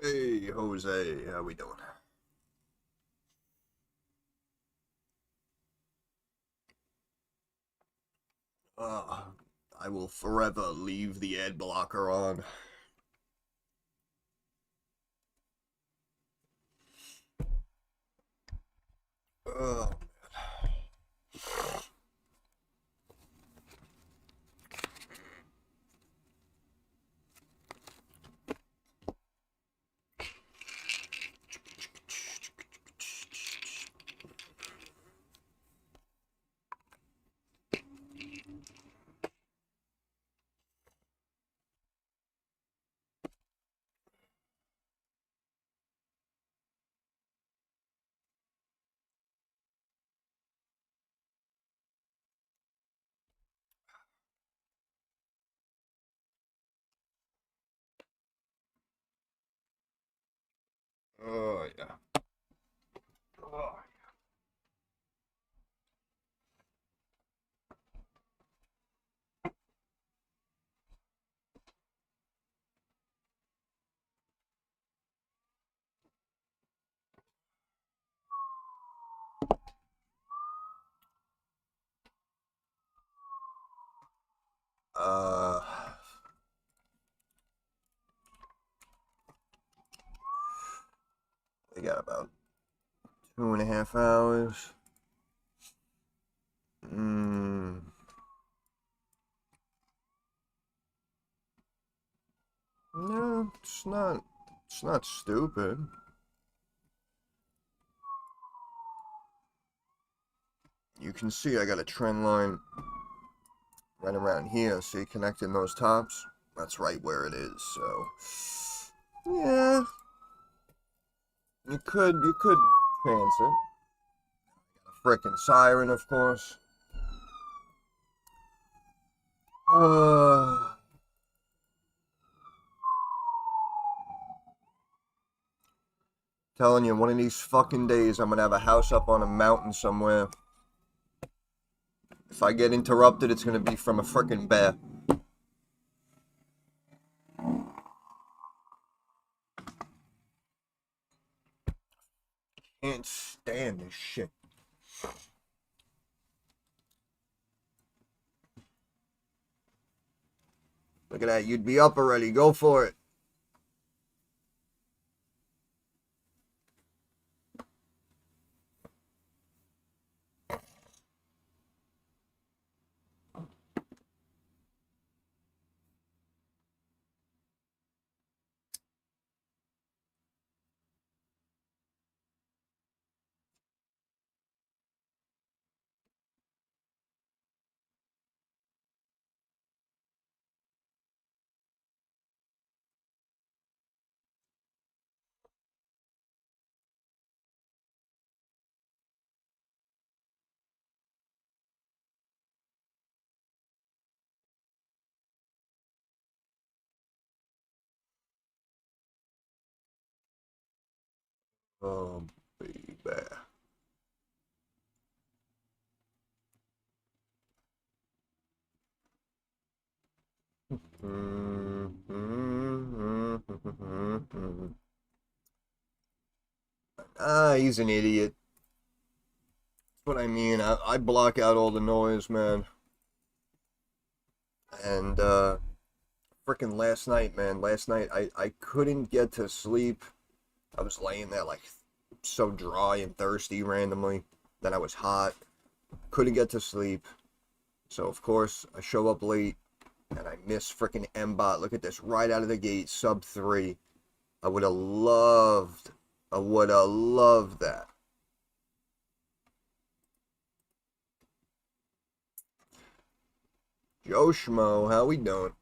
Hey, Jose, how we doing? Uh, I will forever leave the ad blocker on. Uh, oh yeah. Oh, uh, we got about 2.5 hours. Mm, no, it's not. It's not stupid. You can see I got a trend line right around here. See, connecting those tops. That's right where it is. So, yeah, you could chance it. Frickin' siren, of course. Uh, Telling you, one of these fucking days, I'm gonna have a house up on a mountain somewhere. If I get interrupted, it's gonna be from a frickin' bear. Can't stand this shit. Look at that, you'd be up already. Go for it. Oh, baby. Ah, he's an idiot. That's what I mean. I block out all the noise, man. And, freaking last night, man. Last night, I couldn't get to sleep. I was laying there, like, so dry and thirsty randomly. Then I was hot. Couldn't get to sleep. So, of course, I show up late and I miss freaking M-Bot. Look at this, right out of the gate, sub 3. I would have loved, I would have loved that. Joe Schmo, how we doing?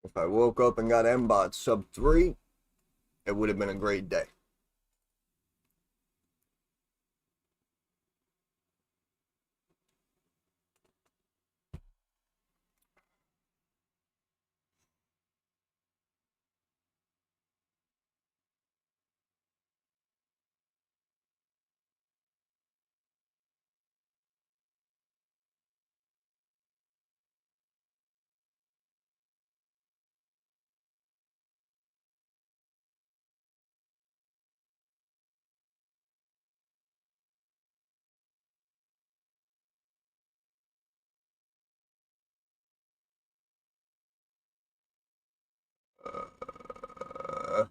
If I woke up and got M-Bot sub 3, it would have been a great day. Uh,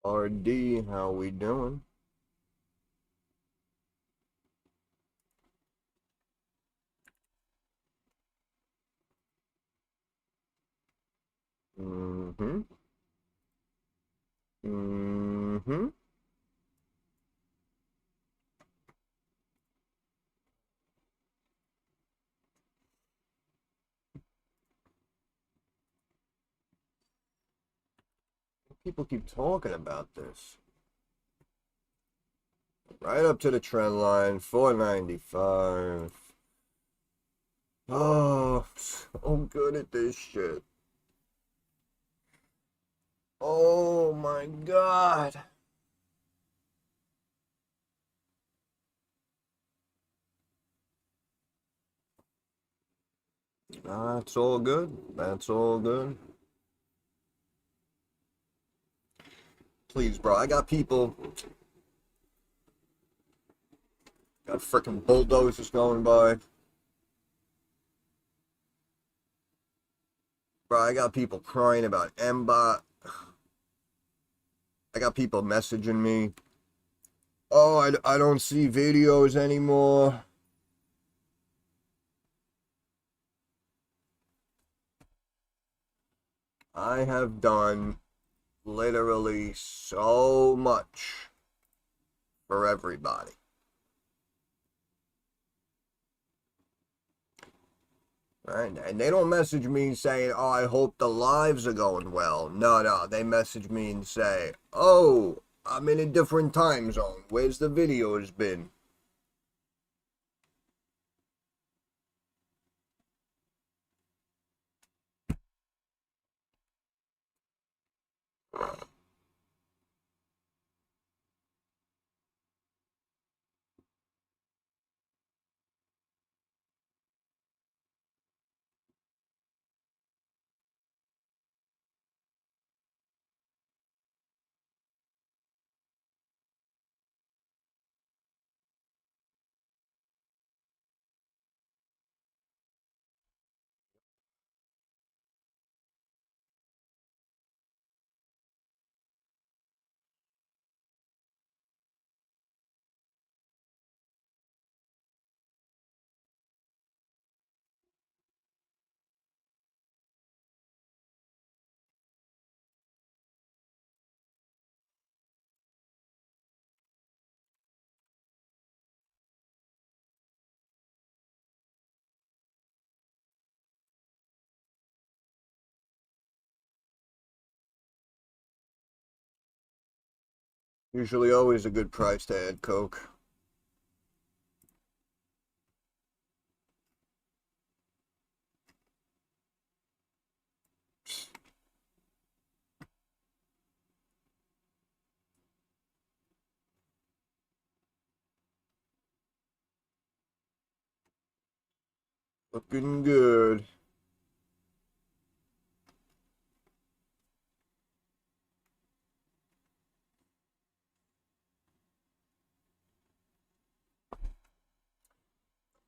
RD, how we doing? Mm-hmm. Mm-hmm. People keep talking about this. Right up to the trend line, 495. Oh, so good at this shit. Oh my god. That's all good. That's all good. Please, bro. I got people. Got freaking bulldozers going by. Bro, I got people crying about M-Bot. I got people messaging me. Oh, I don't see videos anymore. I have done literally so much for everybody. Right? And they don't message me saying, oh, I hope the lives are going well. No, no. They message me and say, oh, I'm in a different time zone. Where's the videos been? Usually always a good price to add Coke. Looking good.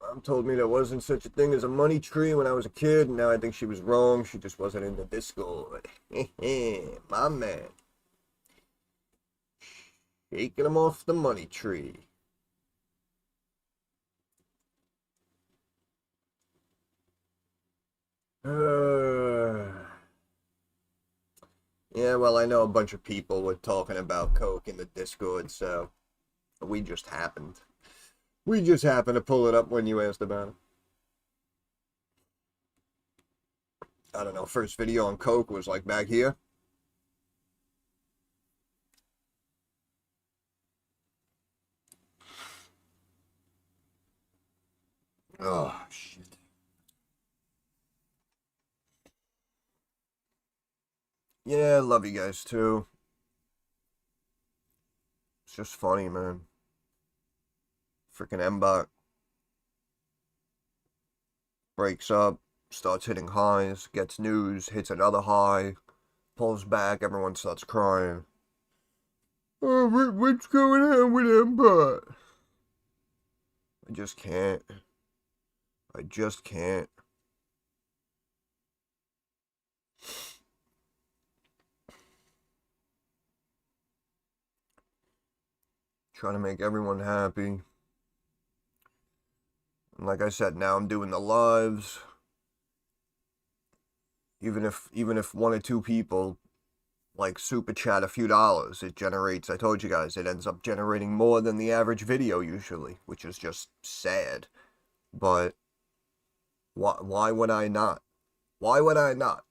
Mom told me there wasn't such a thing as a money tree when I was a kid, and now I think she was wrong. She just wasn't into disco. My man. Shaking him off the money tree. Yeah, well, I know a bunch of people were talking about Coke in the Discord, so we just happened. We just happened to pull it up when you asked about it. I don't know, first video on Coke was like back here. Oh, shit. Yeah, I love you guys too. It's just funny, man. Freaking Mbot breaks up, starts hitting highs, gets news, hits another high, pulls back, everyone starts crying. Oh, what's going on with Mbot? I just can't. I just can't. Trying to make everyone happy. And like I said, now I'm doing the lives. Even if one or two people like super chat a few dollars, it generates, I told you guys, it ends up generating more than the average video usually, which is just sad. But why would I not? Why would I not?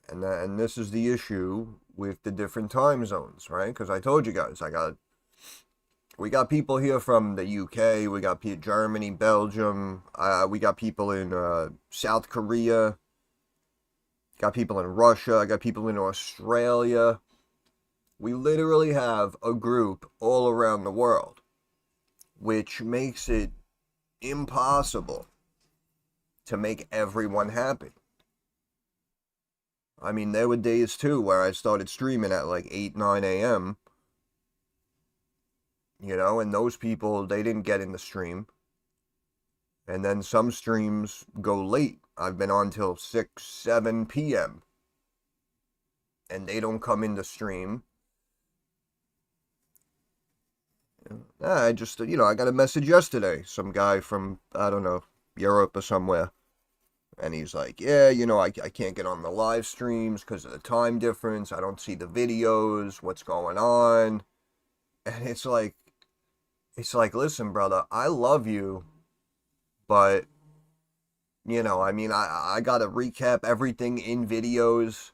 And this is the issue with the different time zones, right? Because I told you guys, we got people here from the UK, we got Germany, Belgium, we got people in South Korea, got people in Russia, I got people in Australia. We literally have a group all around the world, which makes it impossible to make everyone happy. I mean, there were days too where I started streaming at like 8, 9 a.m. You know, and those people, they didn't get in the stream. And then some streams go late. I've been on till 6, 7 p.m. And they don't come in the stream. I just, you know, I got a message yesterday. Some guy from, I don't know, Europe or somewhere. And he's like, yeah, you know, I can't get on the live streams because of the time difference. I don't see the videos. What's going on? And it's like, listen, brother, I love you, but, you know, I mean, I got to recap everything in videos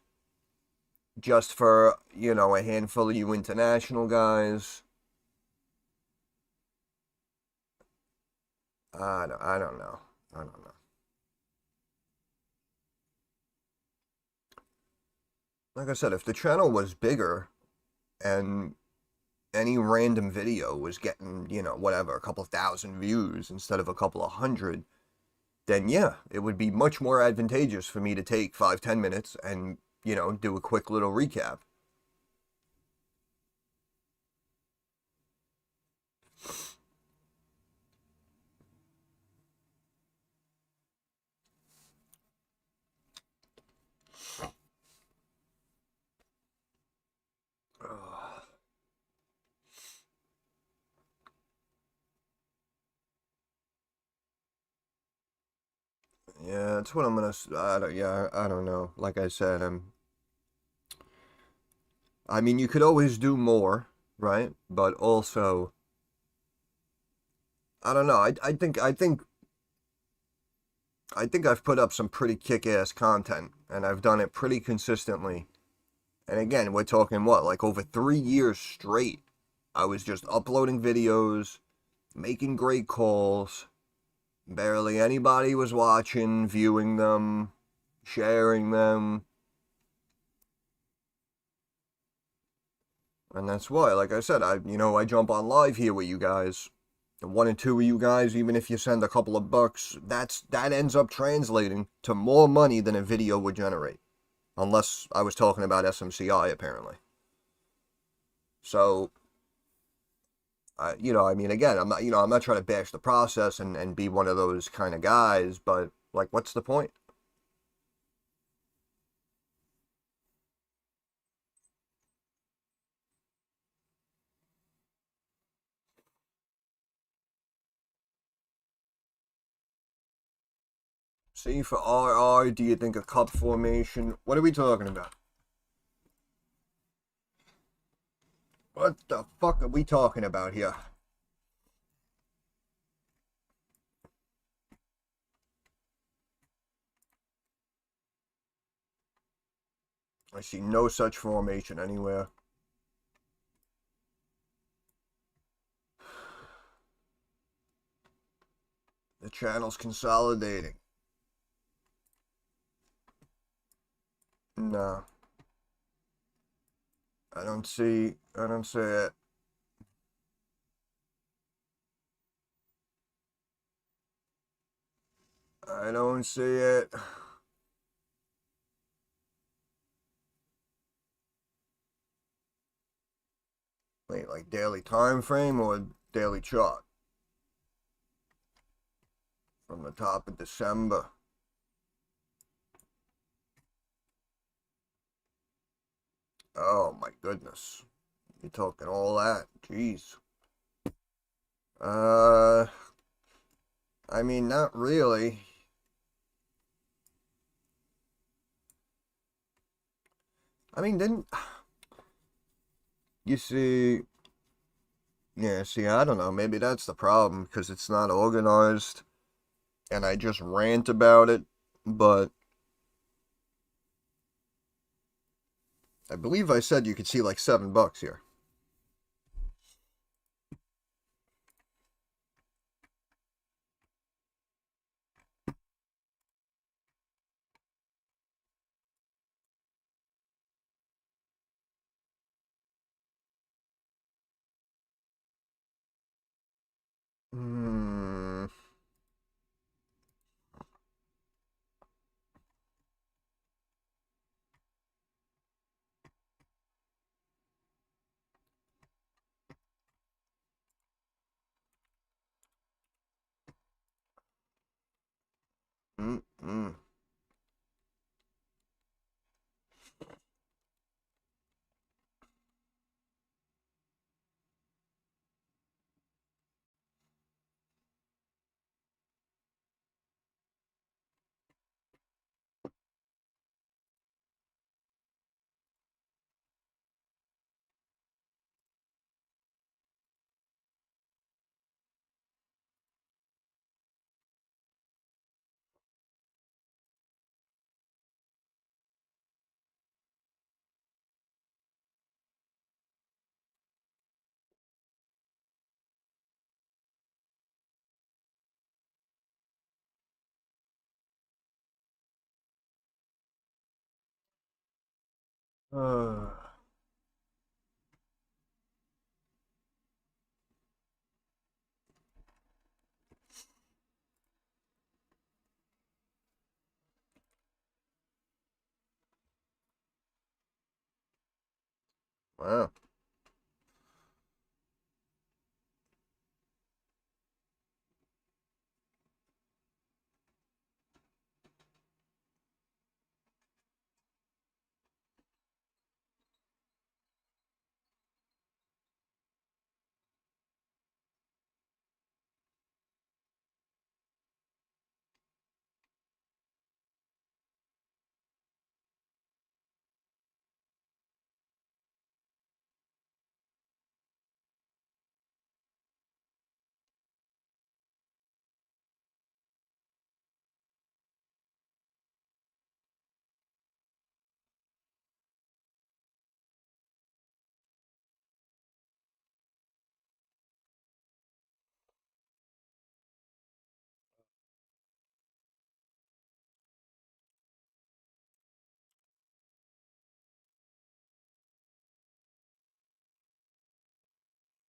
just for, you know, a handful of you international guys. I don't know. I don't know. Like I said, if the channel was bigger and any random video was getting, you know, whatever, a couple thousand views instead of a couple of hundred, then yeah, it would be much more advantageous for me to take 5-10 minutes and, you know, do a quick little recap. Yeah, that's what I'm gonna. I don't know. Like I said, I mean, you could always do more, right? But also, I don't know. I think I've put up some pretty kick-ass content, and I've done it pretty consistently. And again, we're talking what, like over 3 years straight. I was just uploading videos, making great calls. Barely anybody was watching, viewing them, sharing them. And that's why, like I said, I jump on live here with you guys. And one or two of you guys, even if you send a couple of bucks, that ends up translating to more money than a video would generate. Unless I was talking about SMCI, apparently. So, I mean, again, I'm not trying to bash the process and be one of those kind of guys, but, like, what's the point? See, for RR, do you think a cup formation? What are we talking about? What the fuck are we talking about here? I see no such formation anywhere. The channel's consolidating. No, I don't see it. I don't see it. Wait, like daily time frame or daily chart? From the top of December. Oh my goodness. You're talking all that. Jeez. Uh, I mean, not really. I mean, didn't you see? Yeah, see, I don't know. Maybe that's the problem because it's not organized and I just rant about it. But I believe I said you could see like $7 here. Hmm. Mm-mm. Uh, wow.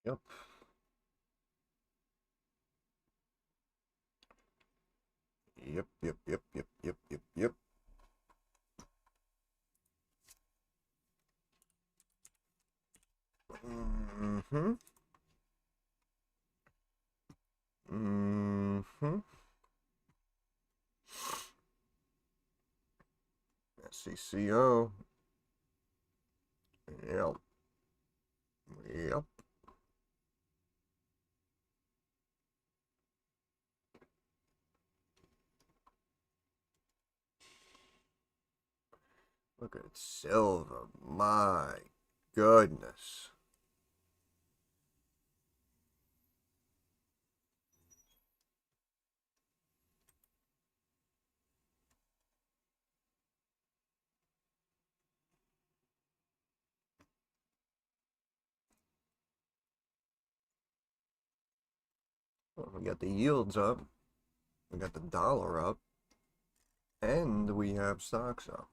Yep. Yep, yep, yep, yep, yep, yep, yep. Mm-hmm. Mm-hmm. SCCO. Yep. Yep. Look at silver. My goodness. Well, we got the yields up. We got the dollar up. And we have stocks up.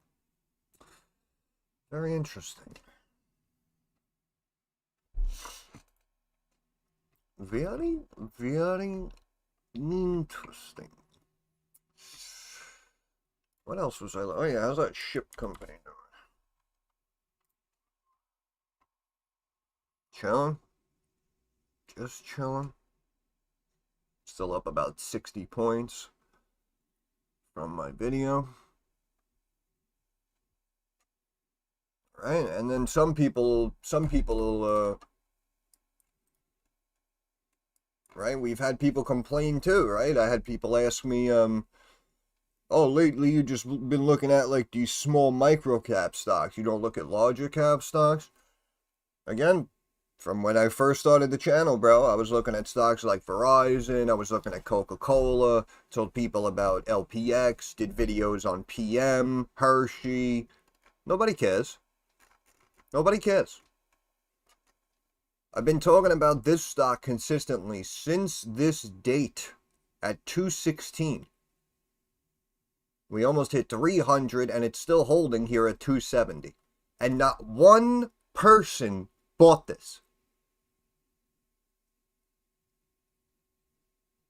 Very interesting. Very, very interesting. What else was I? Oh yeah, how's that ship company doing? Chilling. Just chilling. Still up about 60 points from my video. Right, and then some people, right? We've had people complain too, right? I had people ask me, oh, lately you just been looking at like these small micro cap stocks. You don't look at larger cap stocks. Again, from when I first started the channel, bro, I was looking at stocks like Verizon. I was looking at Coca-Cola. Told people about LPX. Did videos on PM, Hershey. Nobody cares. Nobody cares. I've been talking about this stock consistently since this date at 216. We almost hit 300 and it's still holding here at 270. And not one person bought this.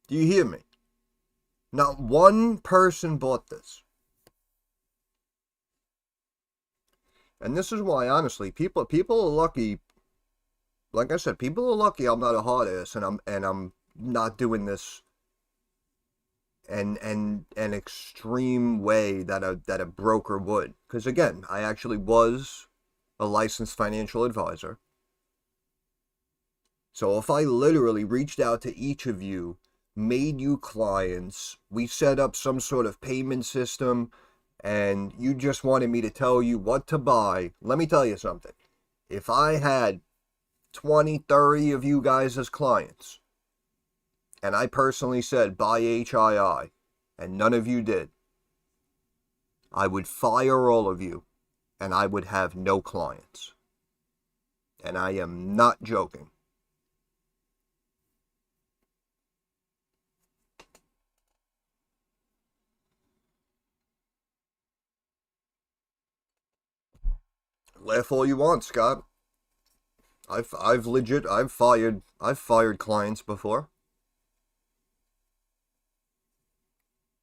Do you hear me? Not one person bought this. And this is why, honestly, people are lucky. Like I said, people are lucky I'm not a hard ass and I'm not doing this in an extreme way that a broker would. Because again, I actually was a licensed financial advisor. So if I literally reached out to each of you, made you clients, we set up some sort of payment system, and you just wanted me to tell you what to buy, let me tell you something. If I had 20, 30 of you guys as clients, and I personally said buy HII, and none of you did, I would fire all of you, and I would have no clients. And I am not joking. Laugh all you want, Scott. I've fired clients before.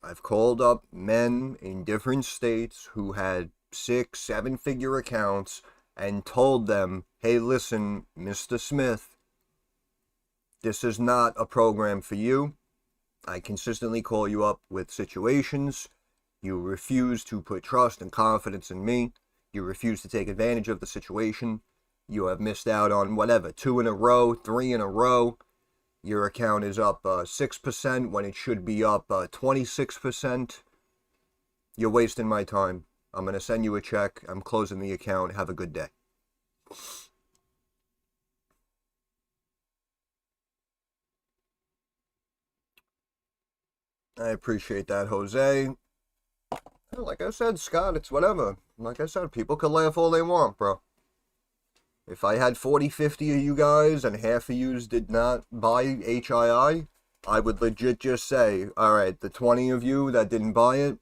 I've called up men in different states who had 6, 7-figure accounts and told them, hey, listen, Mr. Smith, this is not a program for you. I consistently call you up with situations. You refuse to put trust and confidence in me. You refuse to take advantage of the situation. You have missed out on whatever, 2 in a row, 3 in a row. Your account is up 6% when it should be up 26%. You're wasting my time. I'm going to send you a check. I'm closing the account. Have a good day. I appreciate that, Jose. Like I said, Scott, it's whatever. Like I said, people can laugh all they want, bro. If I had 40, 50 of you guys and half of yous did not buy HII, I would legit just say, all right, the 20 of you that didn't buy it,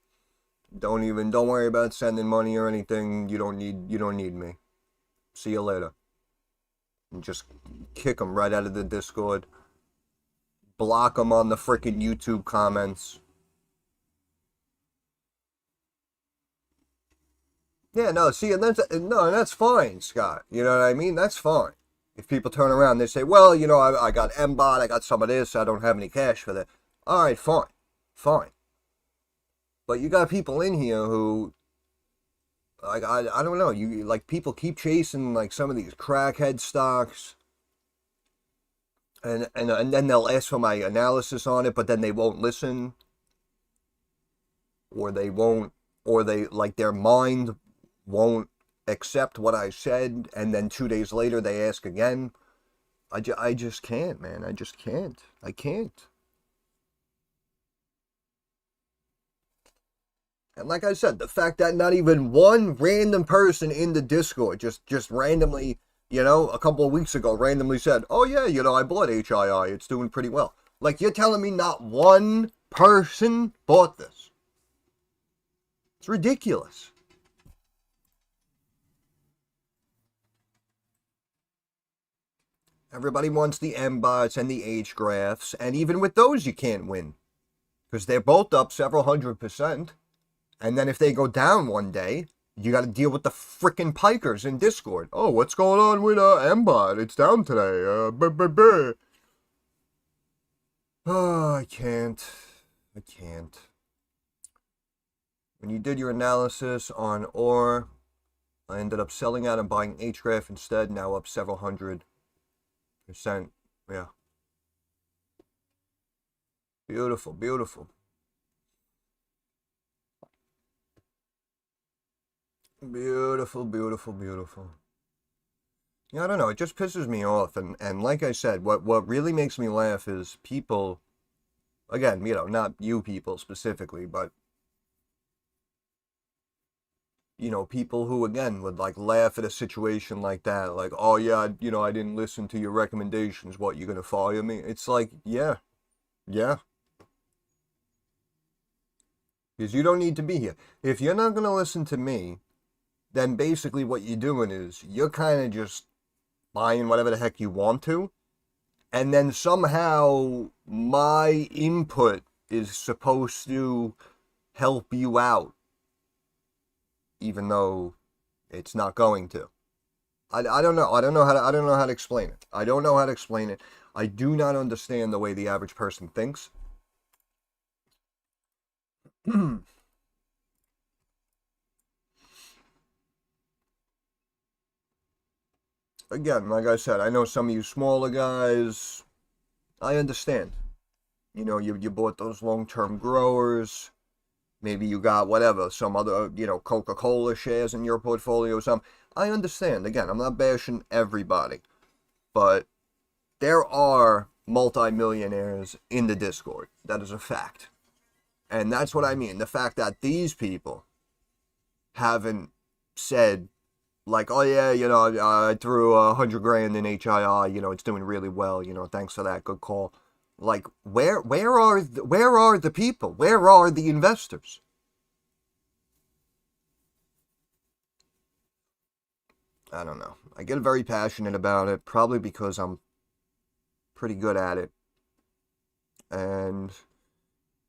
don't worry about sending money or anything. You don't need me. See you later. and just kick them right out of the Discord. Block them on the freaking YouTube comments. Yeah, no, see, and that's fine, Scott. You know what I mean? That's fine. If people turn around and they say, well, you know, I got M-Bot, I got some of this, I don't have any cash for that. All right, fine. Fine. But you got people in here who, like, I don't know, you like, people keep chasing, like, some of these crackhead stocks. And then they'll ask for my analysis on it, but then they won't listen. Or they won't, or they, like, their mind won't accept what I said, and then 2 days later they ask again. I just can't, man. I just can't. I can't. And like I said, the fact that not even one random person in the Discord just randomly, you know, a couple of weeks ago randomly said, oh yeah, you know, I bought HII, it's doing pretty well. Like, you're telling me not one person bought this? It's ridiculous. Everybody wants the M-Bots and the H graphs, and even with those you can't win. Because they're both up several 100%. And then if they go down one day, you got to deal with the frickin' pikers in Discord. Oh, what's going on with M-Bot? It's down today. Oh, I can't. I can't. When you did your analysis on OR, I ended up selling out and buying HGraph instead, now up several 100%. Yeah. Beautiful, beautiful. Beautiful, beautiful, beautiful. Yeah, I don't know, it just pisses me off, and like I said, what really makes me laugh is people, again, you know, not you people specifically, but, you know, people who, again, would, like, laugh at a situation like that, like, oh yeah, you know, I didn't listen to your recommendations, what, you gonna fire me? It's like, yeah, because you don't need to be here. If you're not gonna listen to me, then basically what you're doing is you're kind of just buying whatever the heck you want to, and then somehow my input is supposed to help you out, even though it's not going to. I don't know. I don't know how to explain it. I don't know how to explain it. I do not understand the way the average person thinks. Again, like I said, I know some of you smaller guys, I understand. You know, you bought those long-term growers. Maybe you got whatever, some other, you know, Coca-Cola shares in your portfolio or something. I understand. Again, I'm not bashing everybody. But there are multimillionaires in the Discord. That is a fact. And that's what I mean. The fact that these people haven't said, like, oh yeah, you know, I threw 100 grand in HII, you know, it's doing really well, you know, thanks for that, good call. Like, where are the people? Where are the investors? I don't know. I get very passionate about it, probably because I'm pretty good at it. And,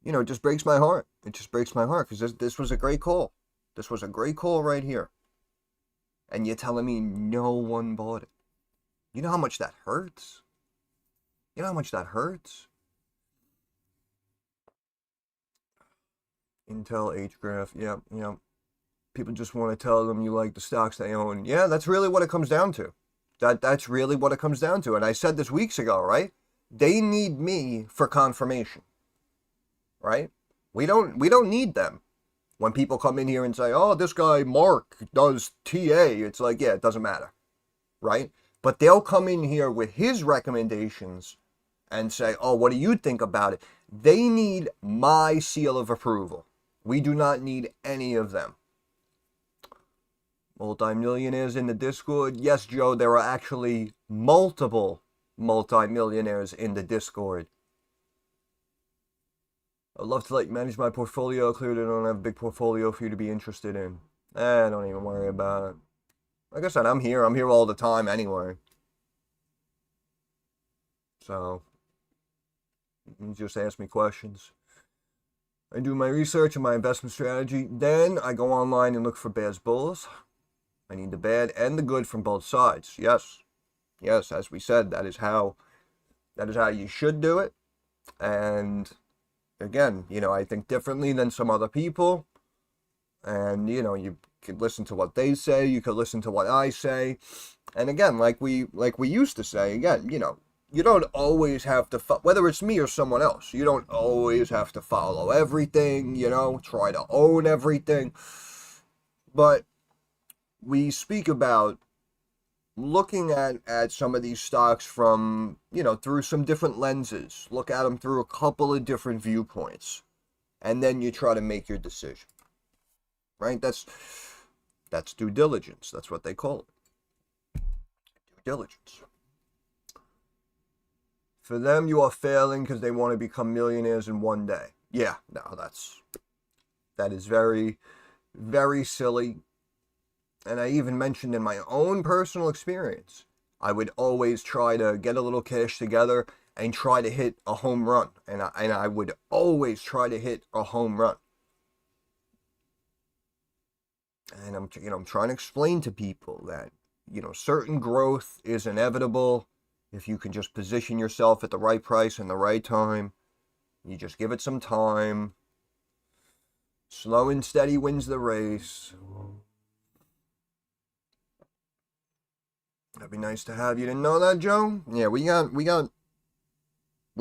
you know, it just breaks my heart. It just breaks my heart, because this was a great call. This was a great call right here. And you're telling me no one bought it. You know how much that hurts? You know how much that hurts? Intel, HGraph, yeah, you know. People just want to tell them you like the stocks they own. Yeah, that's really what it comes down to. That's really what it comes down to. And I said this weeks ago, right? They need me for confirmation. Right? We don't need them. When people come in here and say, oh, this guy Mark does TA, it's like, yeah, it doesn't matter. Right? But they'll come in here with his recommendations and say, oh, what do you think about it? They need my seal of approval. We do not need any of them. Multimillionaires in the Discord? Yes, Joe, there are actually multiple multimillionaires in the Discord. I'd love to let you manage my portfolio. Clearly, I don't have a big portfolio for you to be interested in. Don't even worry about it. Like I said, I'm here. I'm here all the time anyway. So you just ask me questions. I do my research and my investment strategy. Then I go online and look for bears, bulls. I need the bad and the good from both sides. Yes. Yes, as we said, that is how you should do it. And again, I think differently than some other people. And, you could listen to what they say, you could listen to what I say. And again, like we used to say, again, you don't always have to, whether it's me or someone else, you don't always have to follow everything, try to own everything. But we speak about looking at some of these stocks from, through some different lenses. Look at them through a couple of different viewpoints. And then you try to make your decision. Right? That's due diligence. That's what they call it. Due diligence. For them, you are failing because they want to become millionaires in one day. Yeah, no, that is very, very silly. And I even mentioned in my own personal experience, I would always try to get a little cash together and try to hit a home run. And I would always try to hit a home run. And I'm trying to explain to people that, certain growth is inevitable if you can just position yourself at the right price and the right time. You just give it some time. Slow and steady wins the race. That'd be nice to have. You didn't know that, Joe? Yeah, we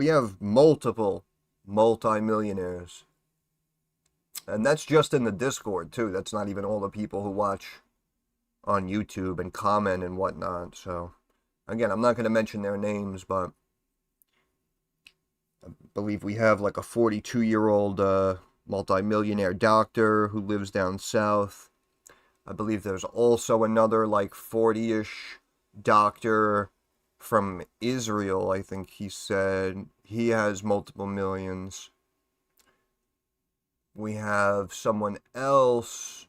have multiple multi-millionaires. And that's just in the Discord, too. That's not even all the people who watch on YouTube and comment and whatnot. So, again, I'm not going to mention their names, but I believe we have like a 42-year-old multi-millionaire doctor who lives down south. I believe there's also another like 40-ish doctor from Israel, I think he said. He has multiple millions. We have someone else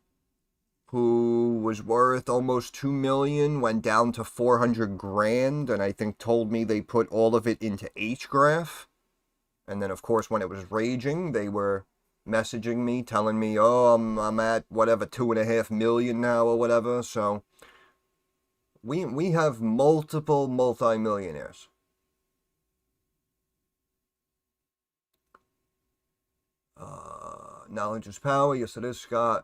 who was worth almost 2 million, went down to 400 grand, and I think told me they put all of it into HGraph. And then, of course, when it was raging, they were messaging me, telling me, oh, I'm at whatever, 2.5 million now or whatever. So we have multiple multi-millionaires. Knowledge is power. Yes, it is, Scott.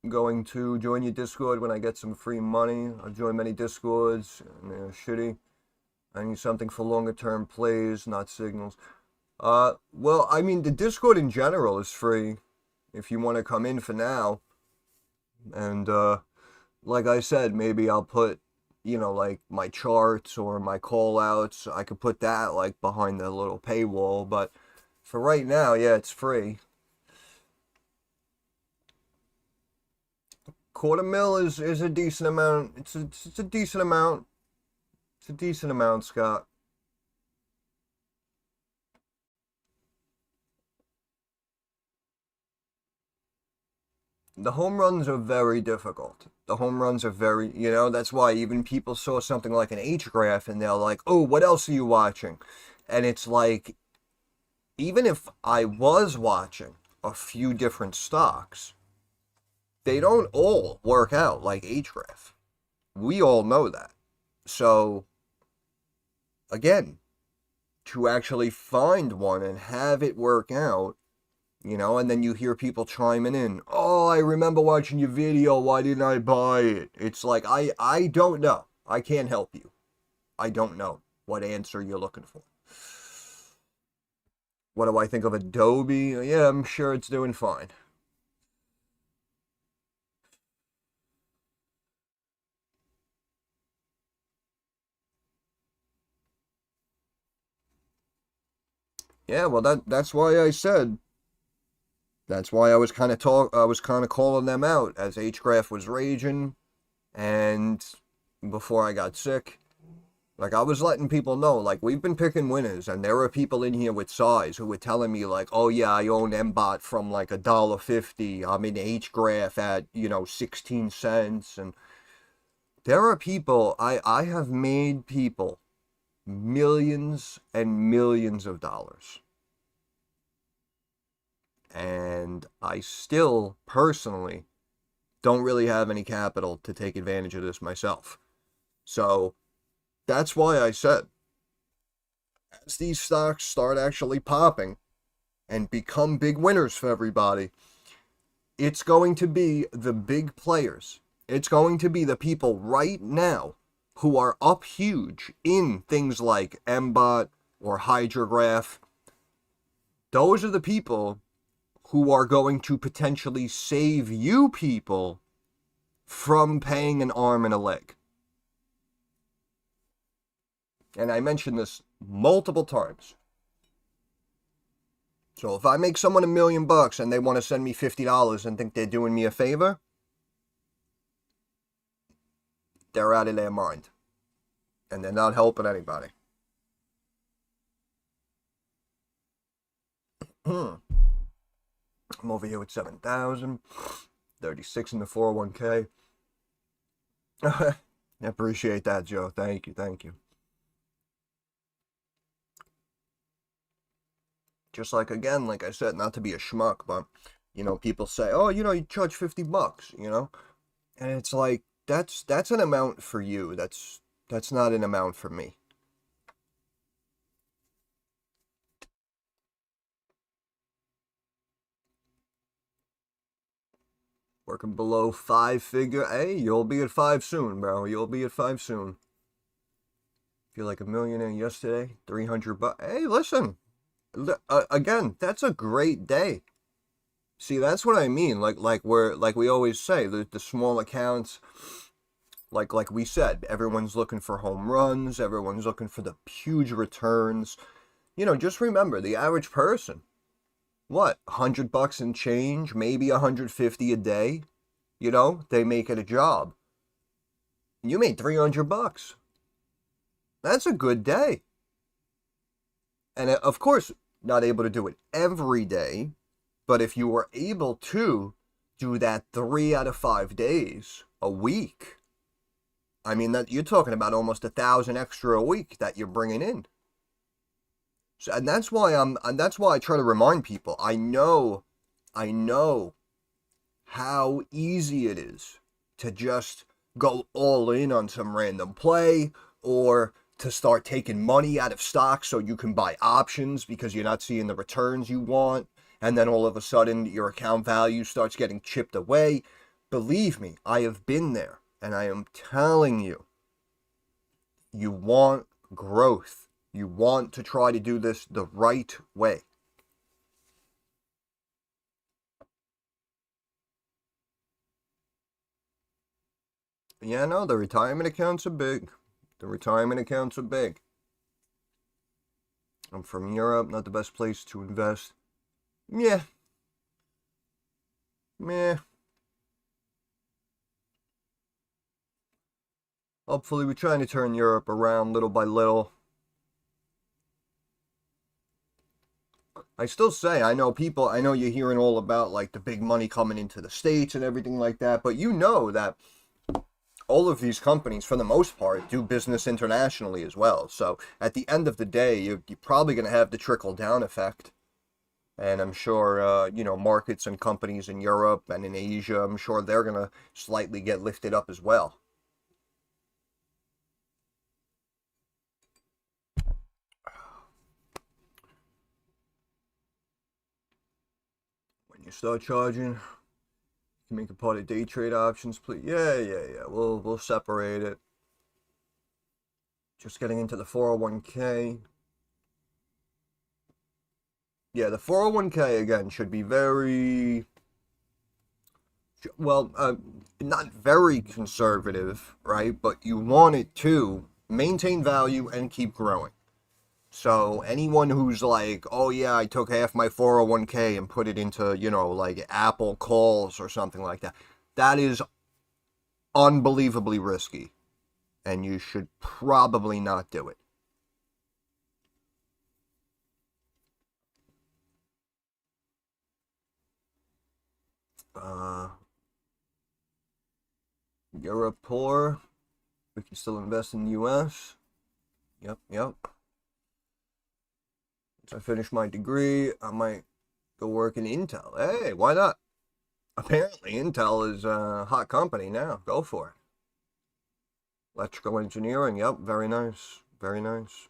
I'm going to join your Discord when I get some free money. I've joined many Discords, and they're shitty. I need something for longer term plays, not signals. Well, I mean, the Discord in general is free if you want to come in for now. And, like I said, maybe I'll put, like my charts or my call outs. I could put that like behind the little paywall, but for right now, yeah, it's free. $250,000 is a decent amount. It's a decent amount. It's a decent amount, Scott. The home runs are very difficult. The home runs are very, that's why even people saw something like an HGraph and they're like, oh, what else are you watching? And it's like, even if I was watching a few different stocks, they don't all work out like HGraph. We all know that. So, again, to actually find one and have it work out, and then you hear people chiming in, oh, I remember watching your video, why didn't I buy it? It's like, I don't know. I can't help you. I don't know what answer you're looking for. What do I think of Adobe? Yeah, I'm sure it's doing fine. Yeah, well, that's why I said. That's why I was kind of calling them out as HGraph was raging, and before I got sick, like I was letting people know, like we've been picking winners, and there are people in here with size who were telling me like, oh yeah, I own MBOT from like $1.50. I'm in HGraph at 16 cents, and there are people I have made people millions and millions of dollars. And I still, personally, don't really have any capital to take advantage of this myself. So that's why I said, as these stocks start actually popping and become big winners for everybody, it's going to be the big players. It's going to be the people right now who are up huge in things like MBOT or Hydrograph. Those are the people who are going to potentially save you people from paying an arm and a leg. And I mentioned this multiple times. So if I make someone $1 million and they want to send me $50 and think they're doing me a favor, they're out of their mind. And they're not helping anybody. I'm over here with 7,000, 36 in the 401k. I appreciate that, Joe. Thank you, thank you. Just like, again, like I said, not to be a schmuck, but, you know, people say, oh, you know, you charge $50, you know? And it's like, that's an amount for you. That's not an amount for me. Working below 5-figure. Hey, you'll be at 5 soon, bro. You'll be at 5 soon. Feel like a millionaire yesterday. $300. Hey, listen. Again, that's a great day. See, that's what I mean. Like we always say, the small accounts. Like we said, everyone's looking for home runs. Everyone's looking for the huge returns. You know, just remember, the average person, what, $100 and change, maybe $150 a day, you know, they make it a job. You made $300. That's a good day. And of course, not able to do it every day, but if you were able to do that 3 out of 5 days a week, I mean, that you're talking about almost 1,000 extra a week that you're bringing in. So, and that's why I try to remind people. I know how easy it is to just go all in on some random play, or to start taking money out of stocks so you can buy options because you're not seeing the returns you want, and then all of a sudden your account value starts getting chipped away. Believe me, I have been there, and I am telling you, you want growth. You want to try to do this the right way. Yeah, no, the retirement accounts are big. The retirement accounts are big. I'm from Europe, not the best place to invest. Yeah. Meh. Hopefully we're trying to turn Europe around little by little. I still say, I know you're hearing all about like the big money coming into the States and everything like that, but you know that all of these companies, for the most part, do business internationally as well. So at the end of the day, you're probably going to have the trickle-down effect. And I'm sure, you know, markets and companies in Europe and in Asia, I'm sure they're going to slightly get lifted up as well. When you start charging, you can make a part of day trade options, please. Yeah. We'll separate it. Just getting into the 401k. Yeah, the 401k again should be very, well, not very conservative, right? But you want it to maintain value and keep growing. So anyone who's like, oh yeah, I took half my 401k and put it into, you know, like Apple calls or something like that, that is unbelievably risky. And you should probably not do it. Europe poor. We can still invest in the US. Yep, yep. Once I finish my degree, I might go work in Intel. Hey, why not? Apparently, Intel is a hot company now. Go for it. Electrical engineering. Yep, very nice. Very nice.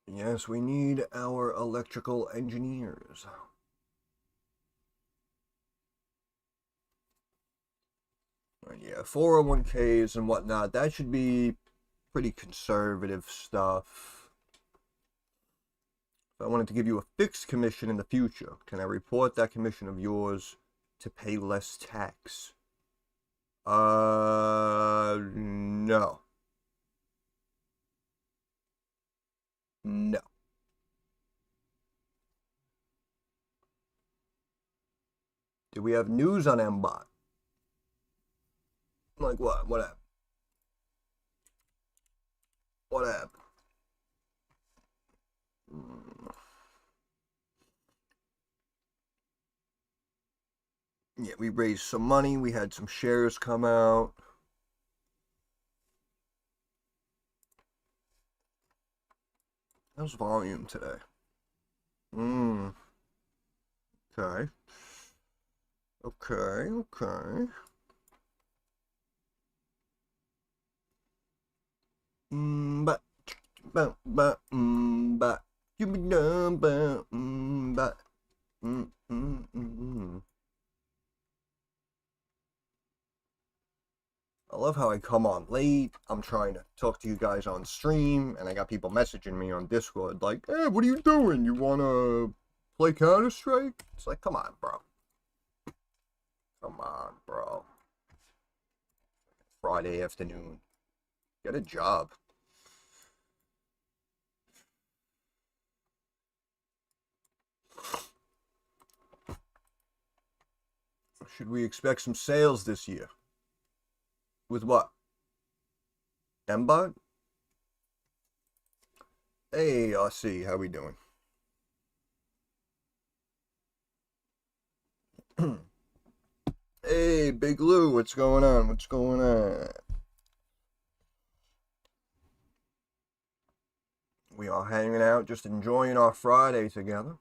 Yes, we need our electrical engineers. Yeah, 401ks and whatnot. That should be pretty conservative stuff. If I wanted to give you a fixed commission in the future, can I report that commission of yours to pay less tax? No. No. Do we have news on MBOT? Like what? What happened? What happened? Yeah, we raised some money. We had some shares come out. How's volume today? Okay. Okay, okay. But, but, you be done, but, I love how I come on late. I'm trying to talk to you guys on stream, and I got people messaging me on Discord like, hey, what are you doing? You wanna play Counter-Strike? It's like, come on, bro. Come on, bro. Friday afternoon. Get a job. Should we expect some sales this year? With what? MBOT? Hey, RC, how we doing? Hey, Big Lou, what's going on? What's going on? We are hanging out, just enjoying our Friday together.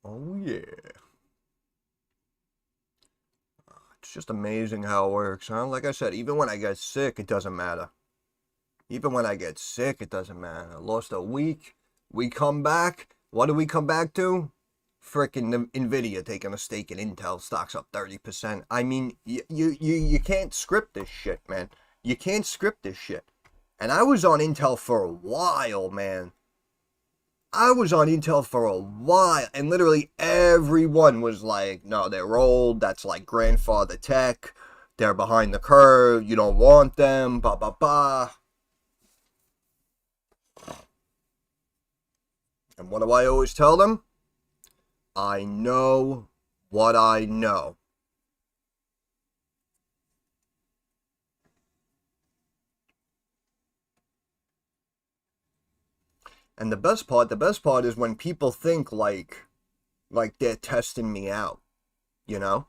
Oh, yeah. It's just amazing how it works, huh? Like I said, even when I get sick, it doesn't matter. Even when I get sick, it doesn't matter. I lost a week. We come back. What do we come back to? Frickin' Nvidia taking a stake in Intel, stocks up 30%. I mean, you can't script this shit, man. You can't script this shit. And I was on Intel for a while, man. I was on Intel for a while, and literally everyone was like, no, they're old, that's like grandfather tech, they're behind the curve, you don't want them, blah, blah, blah. And what do I always tell them? I know what I know. And the best part is when people think like they're testing me out, you know?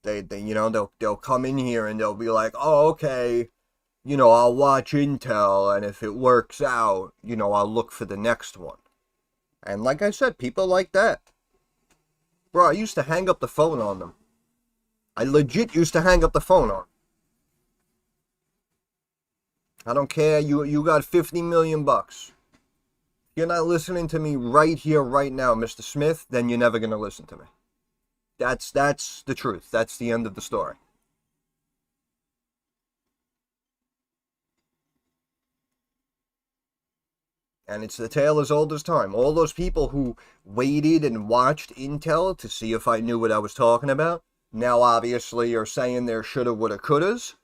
They you know, they'll come in here and they'll be like, "Oh, okay, you know, I'll watch Intel, and if it works out, you know, I'll look for the next one." And like I said, people like that. Bro, I used to hang up the phone on them. I legit used to hang up the phone on. I don't care. You got 50 million bucks. You're not listening to me right here, right now, Mr. Smith, then you're never going to listen to me. That's the truth. That's the end of the story. And it's the tale as old as time. All those people who waited and watched Intel to see if I knew what I was talking about, now obviously are saying there shoulda, woulda, couldas.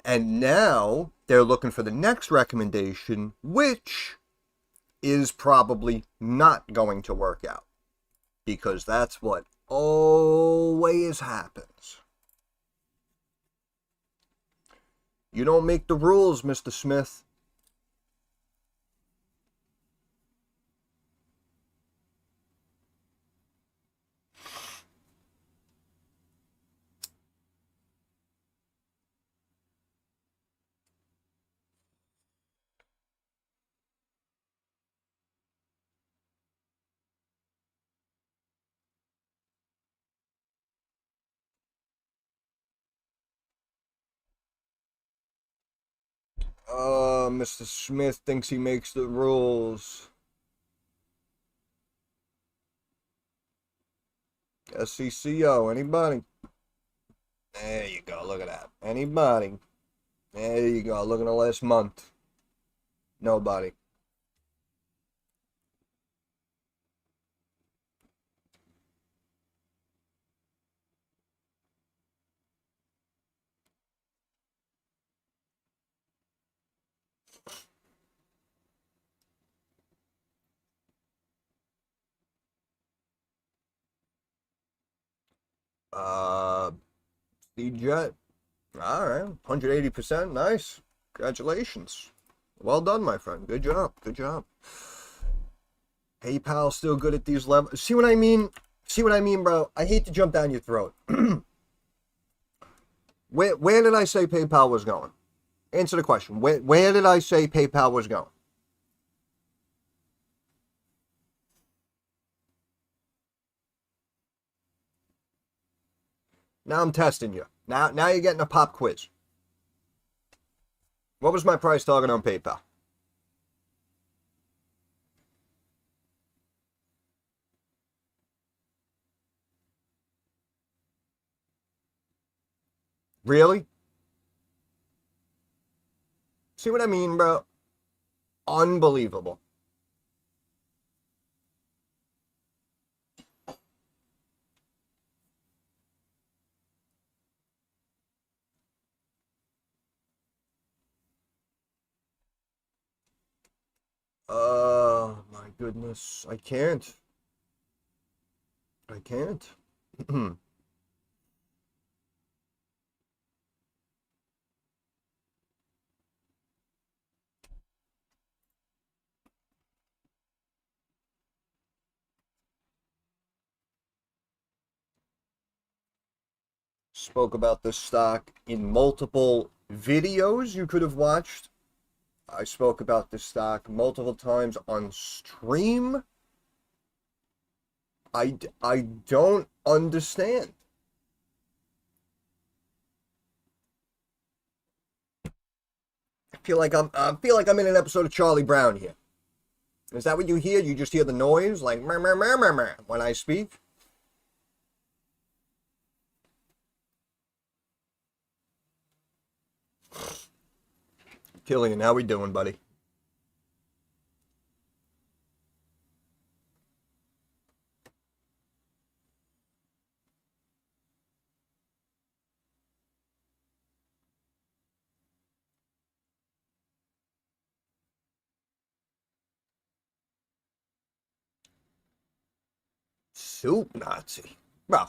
And now they're looking for the next recommendation, which is probably not going to work out. Because that's what always happens. You don't make the rules, Mr. Smith. Mr. Smith thinks he makes the rules. SCCO, anybody? There you go, look at that. Anybody? There you go, look at the last month. Nobody. Uh, Jet. All right, 180%. Nice. Congratulations. Well done, my friend. Good job. Good job. PayPal still good at these levels. See what I mean? See what I mean, bro? I hate to jump down your throat. Where did I say PayPal was going? Answer the question. Where did I say PayPal was going? Now I'm testing you. Now you're getting a pop quiz. What was my price target on PayPal? Really? See what I mean, bro? Unbelievable. Oh my goodness. I can't. I can't. Spoke about this stock in multiple videos you could have watched. I spoke about this stock multiple times on stream. I don't understand. I feel like I'm in an episode of Charlie Brown here. Is that what you hear? You just hear the noise like meh, meh, meh, meh, meh, when I speak? Killian, how we doing, buddy? Soup Nazi. Bro,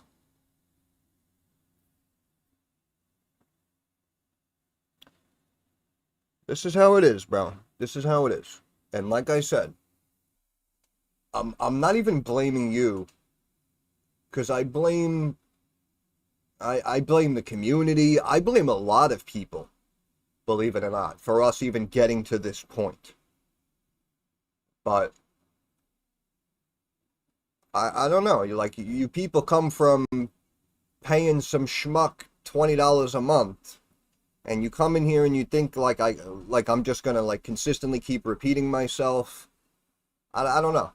this is how it is, bro. This is how it is. And like I said, I'm not even blaming you because I blame the community. I blame a lot of people, believe it or not, for us even getting to this point. But I don't know. You people come from paying some schmuck $20 a month, and you come in here and you think I'm just gonna like consistently keep repeating myself. I don't know.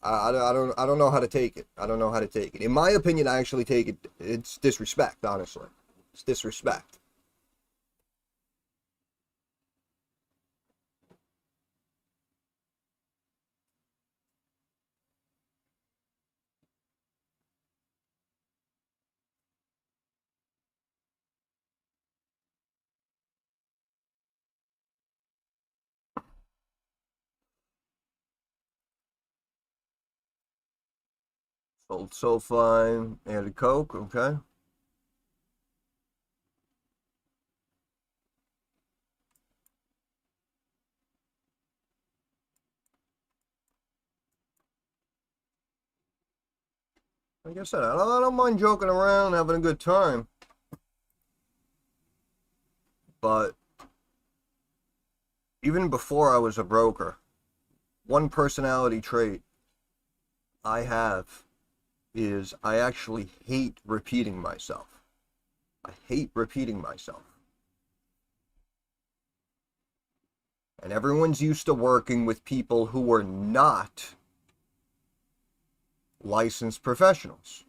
I don't know how to take it. I don't know how to take it. In my opinion, I actually take it. It's disrespect, honestly. It's disrespect. Sold SoFi, added Coke. Okay. Like I said, I don't mind joking around, having a good time. But even before I was a broker, one personality trait I have is I actually hate repeating myself. I hate repeating myself. And everyone's used to working with people who are not licensed professionals.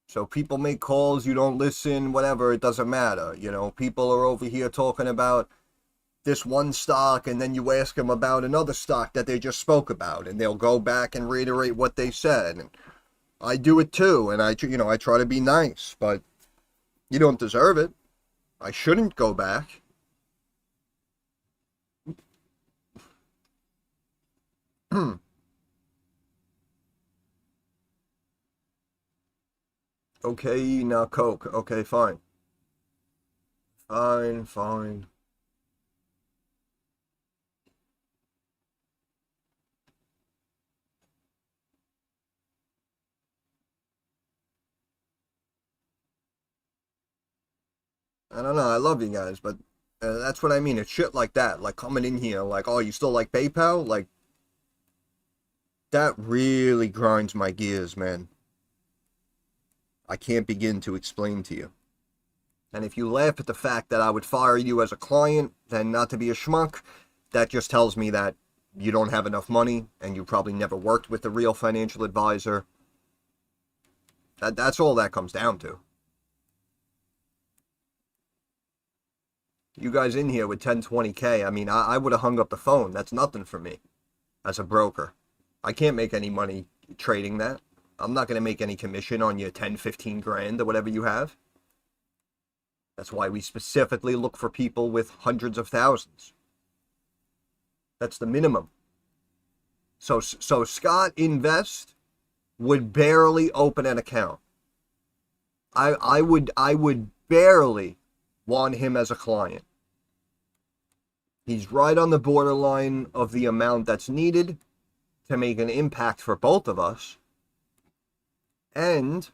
So people make calls, you don't listen, whatever, it doesn't matter. You know, people are over here talking about this one stock, and then you ask them about another stock that they just spoke about, and they'll go back and reiterate what they said. And I do it too, and I try to be nice, but you don't deserve it. I shouldn't go back. Okay, now Coke. Okay, fine. Fine, fine. I don't know. I love you guys, but that's what I mean. It's shit like that. Like coming in here, like, oh, you still like PayPal? Like, that really grinds my gears, man. I can't begin to explain to you. And if you laugh at the fact that I would fire you as a client, then not to be a schmuck, that just tells me that you don't have enough money and you probably never worked with a real financial advisor. That's all that comes down to. You guys in here with 10, 20K, I mean, I would have hung up the phone. That's nothing for me as a broker. I can't make any money trading that. I'm not going to make any commission on your 10, 15 grand or whatever you have. That's why we specifically look for people with hundreds of thousands. That's the minimum. So Scott Invest would barely open an account. I would barely want him as a client. He's right on the borderline of the amount that's needed to make an impact for both of us. And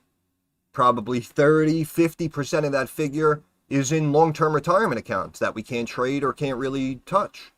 probably 30-50% of that figure is in long-term retirement accounts that we can't trade or can't really touch.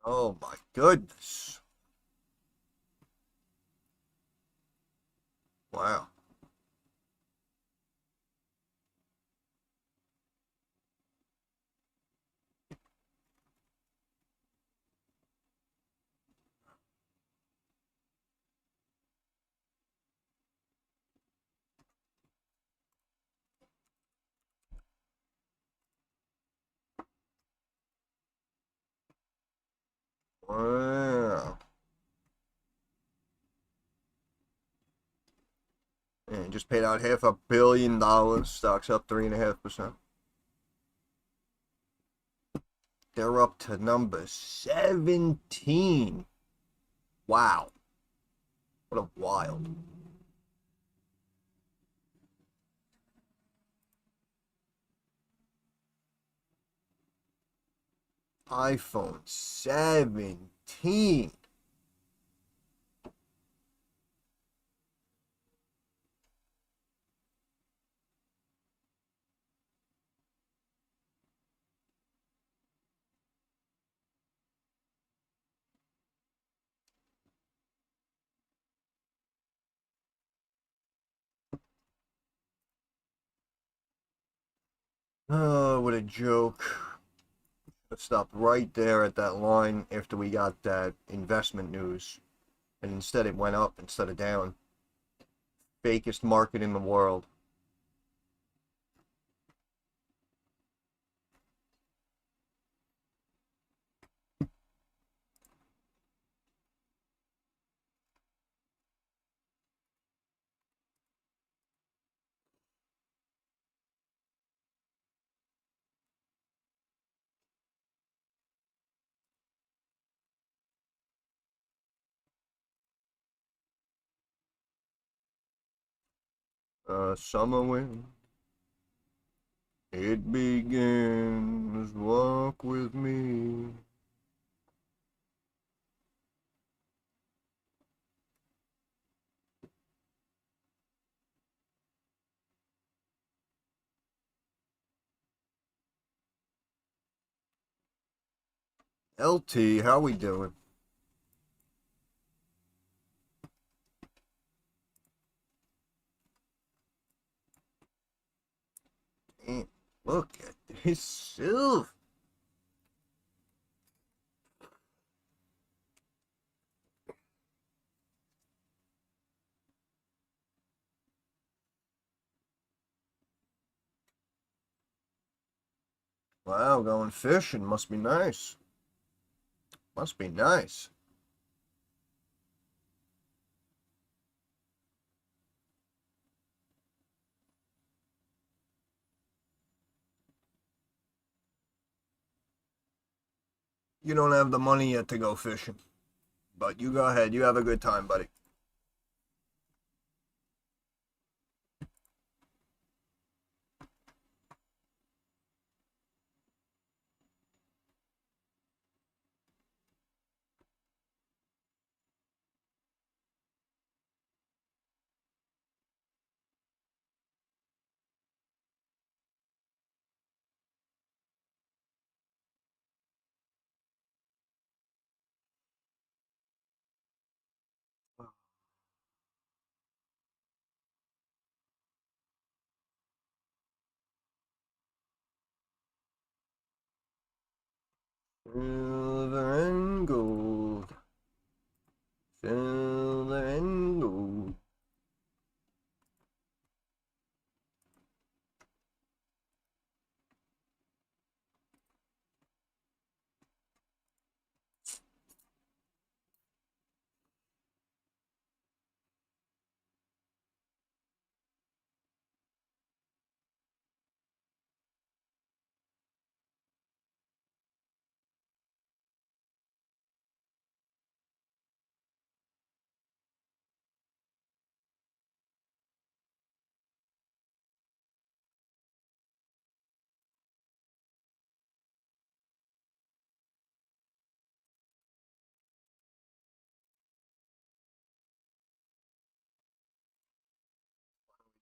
Oh my goodness. Wow. Wow. And just paid out $500 million. Stocks up 3.5%. They're up to number 17. Wow. What a wild. iPhone 17. Oh, what a joke. Let's stop right there at that line after we got that investment news. And instead it went up instead of down. Fakest market in the world. Summer wind It begins, walk with me. LT, how we doing? Damn, look at this SLV. Wow, going fishing must be nice. Must be nice. You don't have the money yet to go fishing, but you go ahead. You have a good time, buddy. Silver and gold. Silver and gold.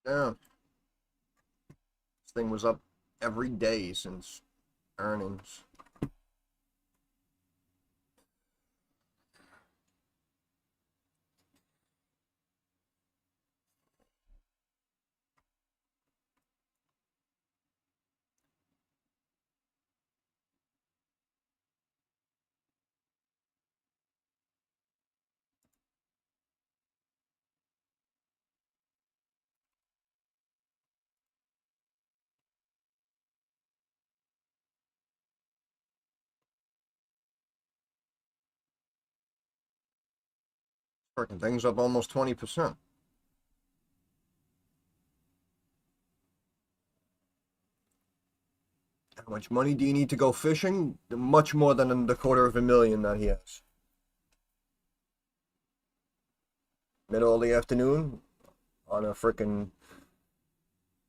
Down. This thing was up every day since earnings. Freaking thing's up almost 20%. How much money do you need to go fishing? Much more than the $250,000 that he has. Middle of the afternoon on a freaking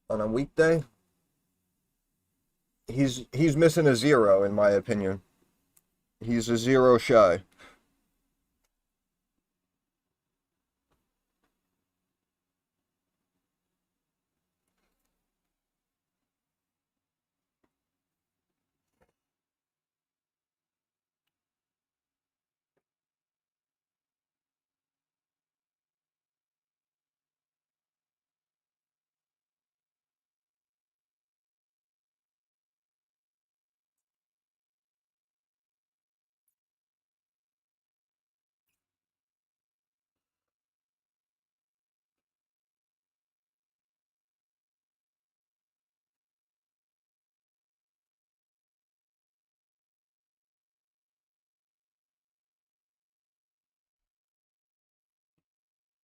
on a weekday. He's missing a zero in my opinion. He's a zero shy.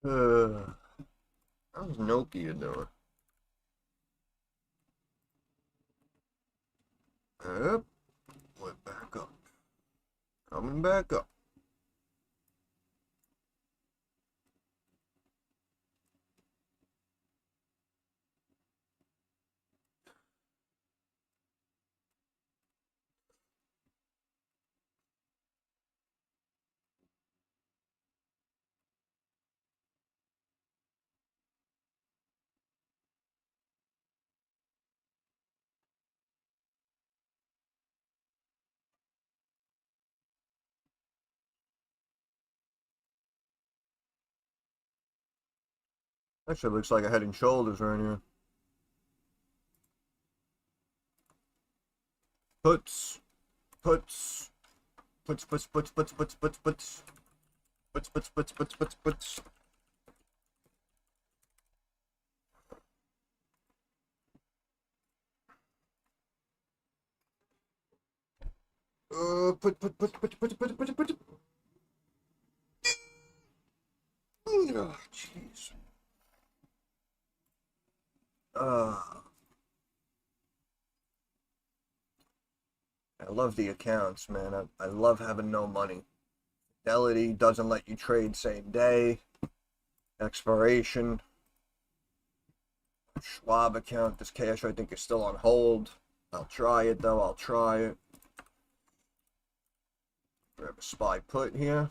How's Nokia doing? Yep, went back up. Coming back up. Actually, looks like a Head and Shoulders right here. Puts, puts, puts. Puts. Put. Oh, jeez. Uh, I love the accounts, man. I love having no money. Fidelity doesn't let you trade same day. Expiration. Schwab account. This cash I think is still on hold. I'll try it though. I'll try it. Grab a SPY put here.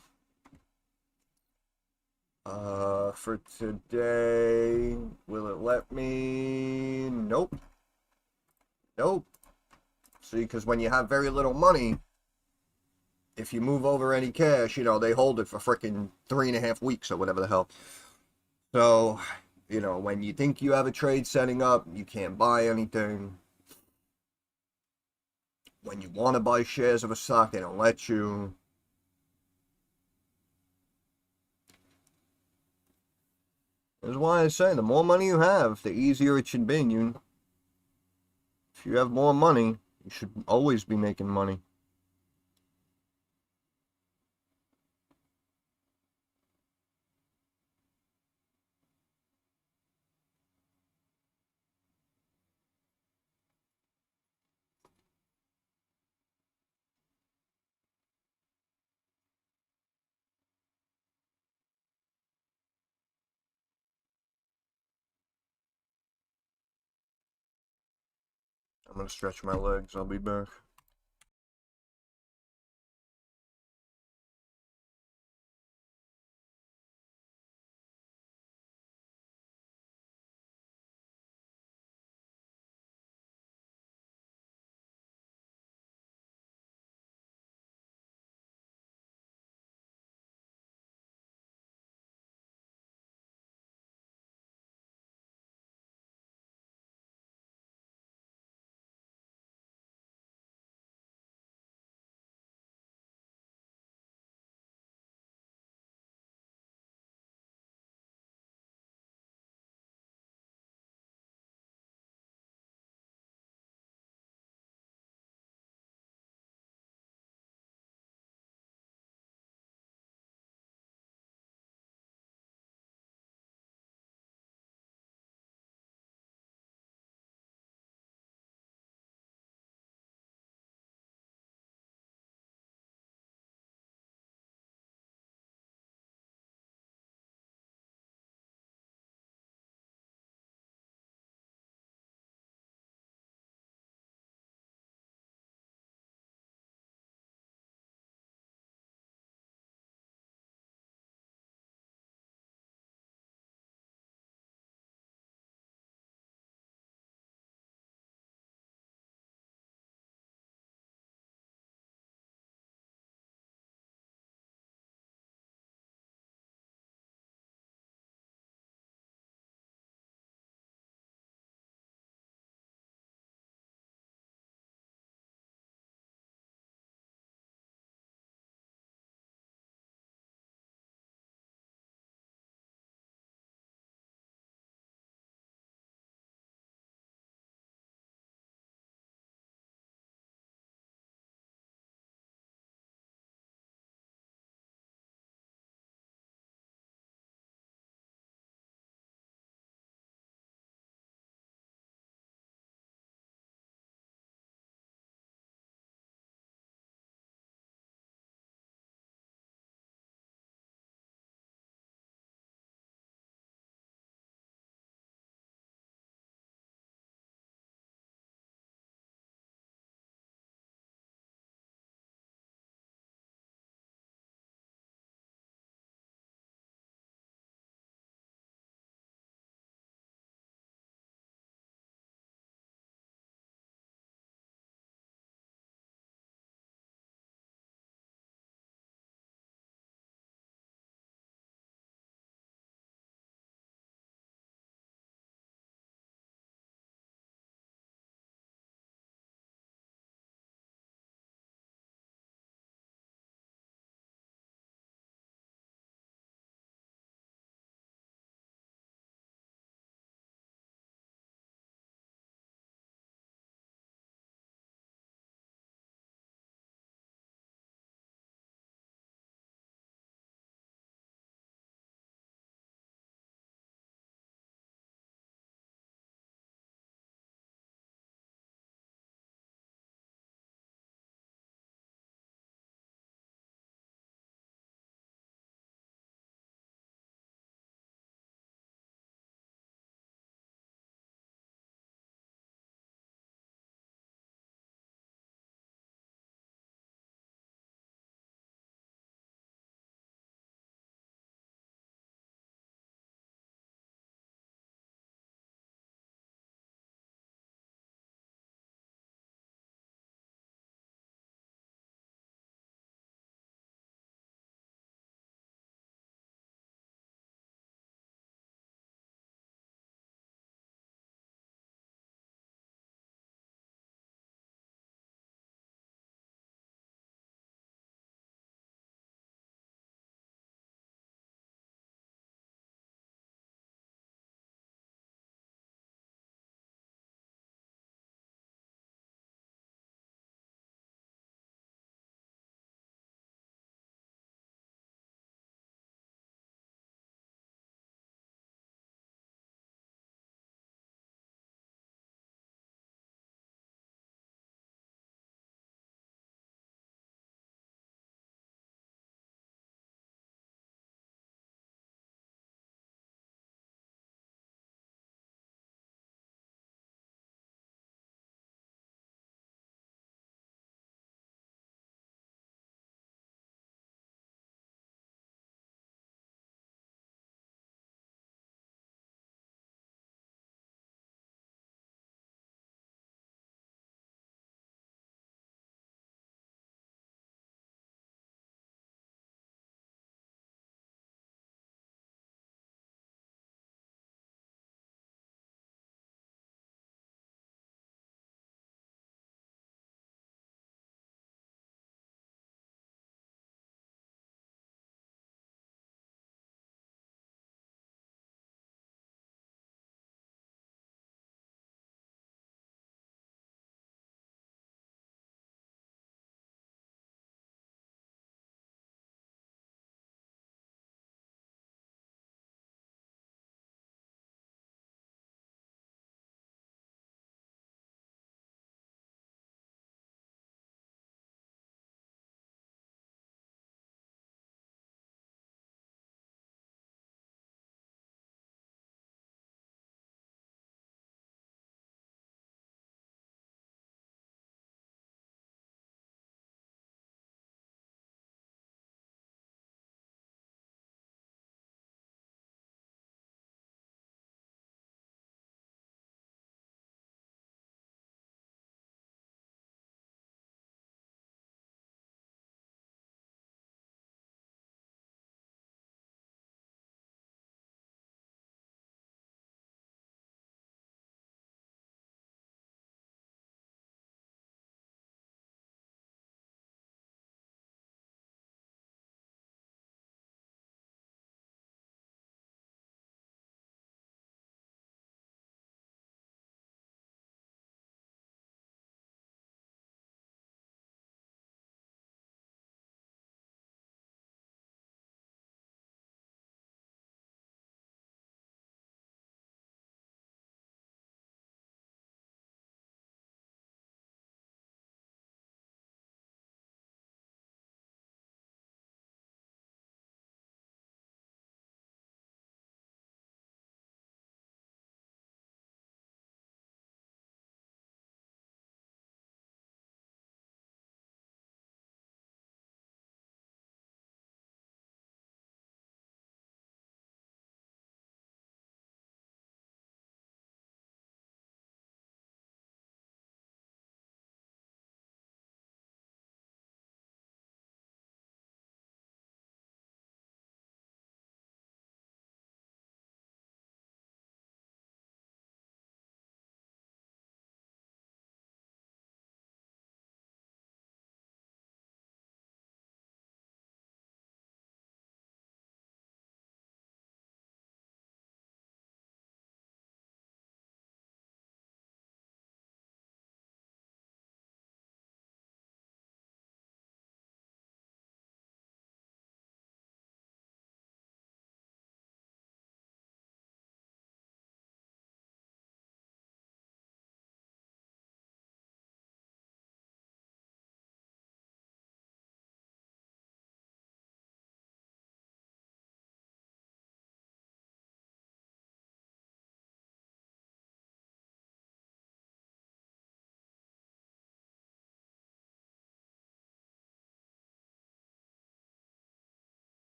For today, will it let me? Nope. Nope. See, because when you have very little money, if you move over any cash, you know, they hold it for freaking 3.5 weeks or whatever the hell. So, you know, when you think you have a trade setting up, you can't buy anything. When you want to buy shares of a stock, they don't let you. That's why I say the more money you have, the easier it should be. If you have more money, you should always be making money. I'm gonna stretch my legs. I'll be back.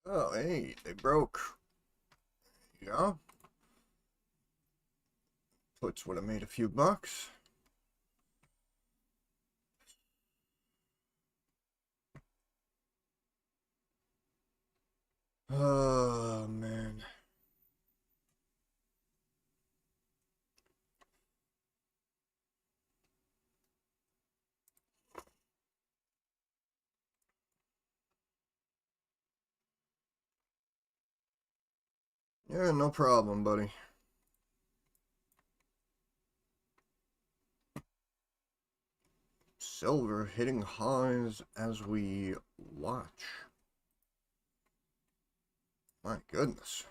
Oh, hey, they broke. Yeah, puts would have made a few bucks. Oh, man. Yeah, no problem, buddy. Silver hitting highs as we watch. My goodness.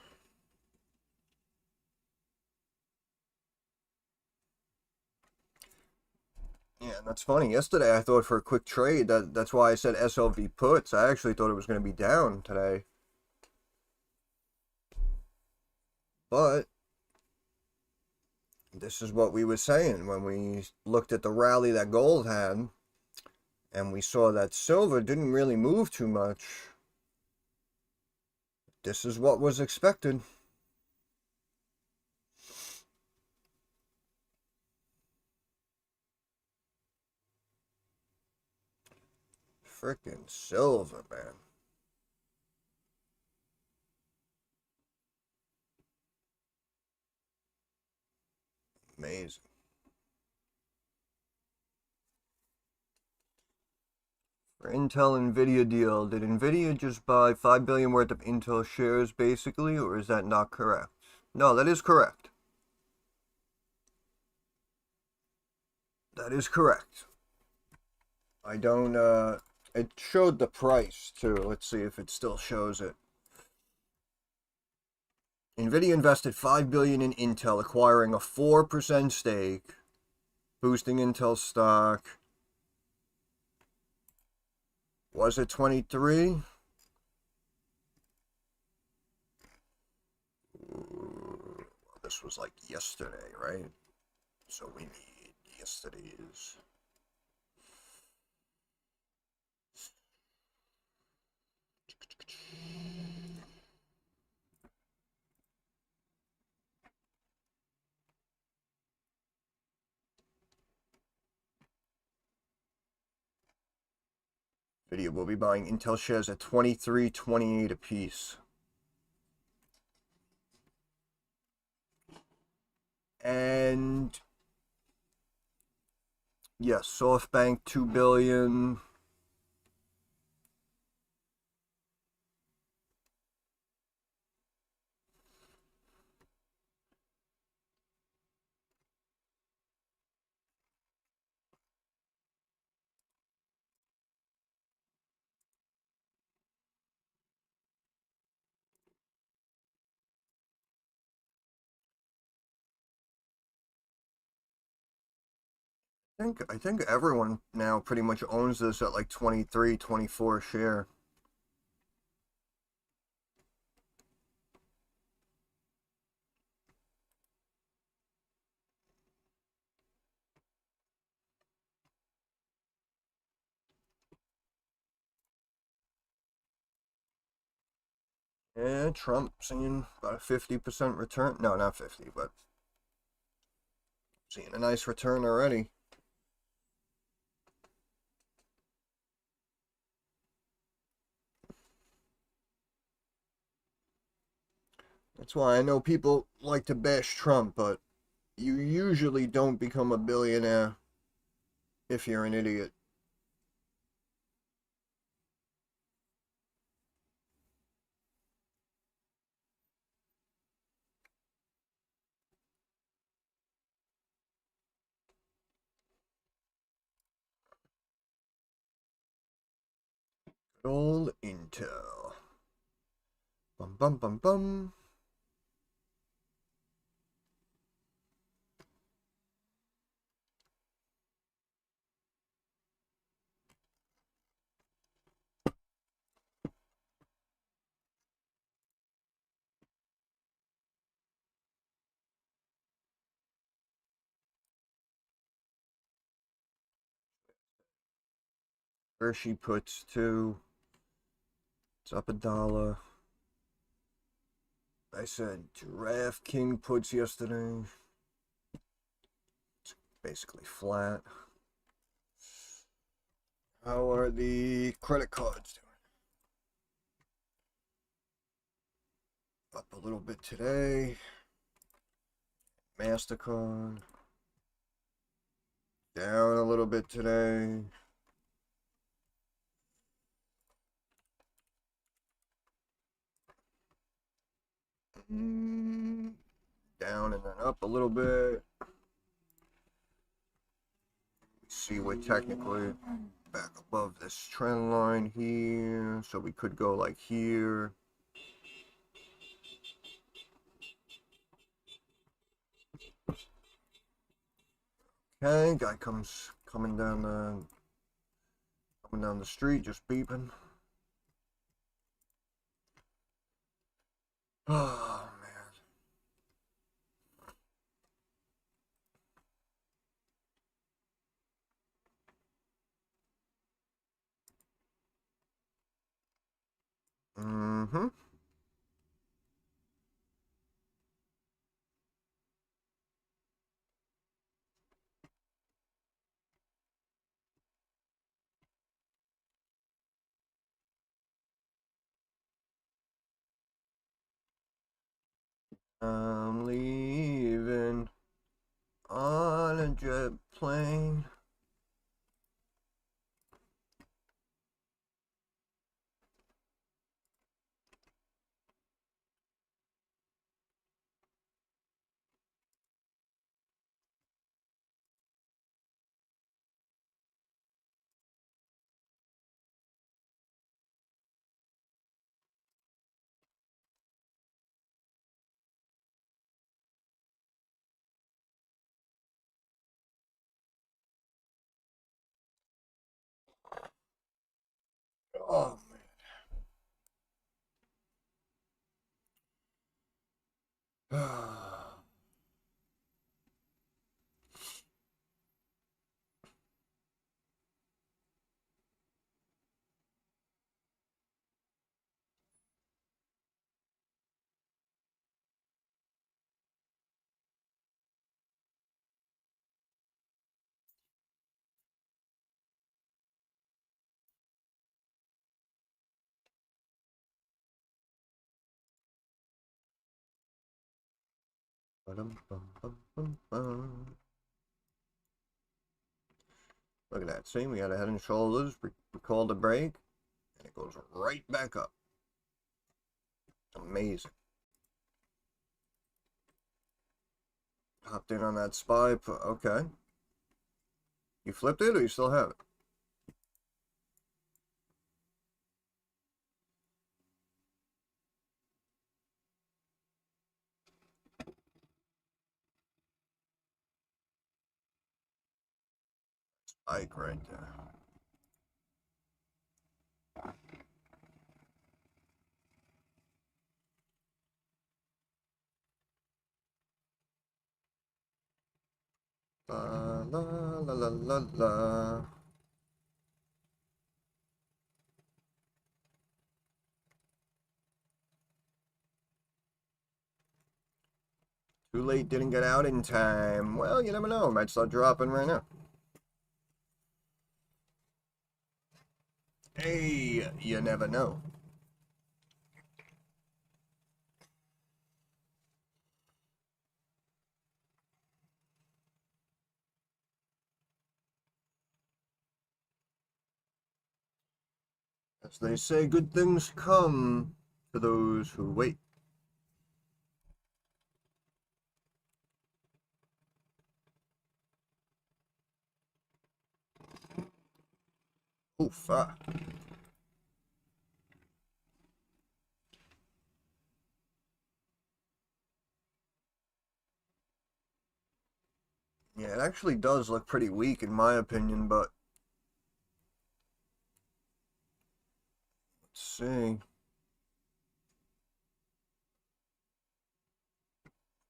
Yeah, that's funny. Yesterday I thought for a quick trade, that's why I said SLV puts. I actually thought it was going to be down today. But this is what we were saying when we looked at the rally that gold had, and we saw that silver didn't really move too much. This is what was expected. Frickin' silver, man. Amazing. For Intel Nvidia deal, did Nvidia just buy 5 billion worth of Intel shares basically, or is that not correct? No, that is correct. That is correct. I don't, it showed the price too. Let's see if it still shows it. Nvidia invested 5 billion in Intel, acquiring a 4% stake, boosting Intel stock. Was it 23? This was like yesterday, right? So we need yesterday's. Nvidia will be buying Intel shares at 23.28 apiece. And yes, SoftBank 2 billion. I think everyone now pretty much owns this at like 23, 24 a share. Yeah, Trump seeing about a 50% return. No, not 50, but seeing a nice return already. That's why I know people like to bash Trump, but you usually don't become a billionaire if you're an idiot. Good old Intel. Bum bum bum bum. Hershey puts two. It's up $1. I said Giraffe King puts yesterday. It's basically flat. How are the credit cards doing? Up a little bit today. MasterCard. Down a little bit today. Down and then up a little bit. See, we're technically back above this trend line here, so we could go like here. Okay, guy coming down the street, just beeping. Oh man. Mm-hmm. I'm leaving on a jet plane. Oh man. Look at that. See, we had a head and shoulders. We called a break, and it goes right back up. Amazing. Hopped in on that SPY. Okay. You flipped it, or you still have it? Spike right there. La la la la la la. Too late, didn't get out in time. Well, you never know. Might start dropping right now. Hey, you never know. As they say, good things come to those who wait. Oof, ah. Yeah, it actually does look pretty weak in my opinion, but let's see.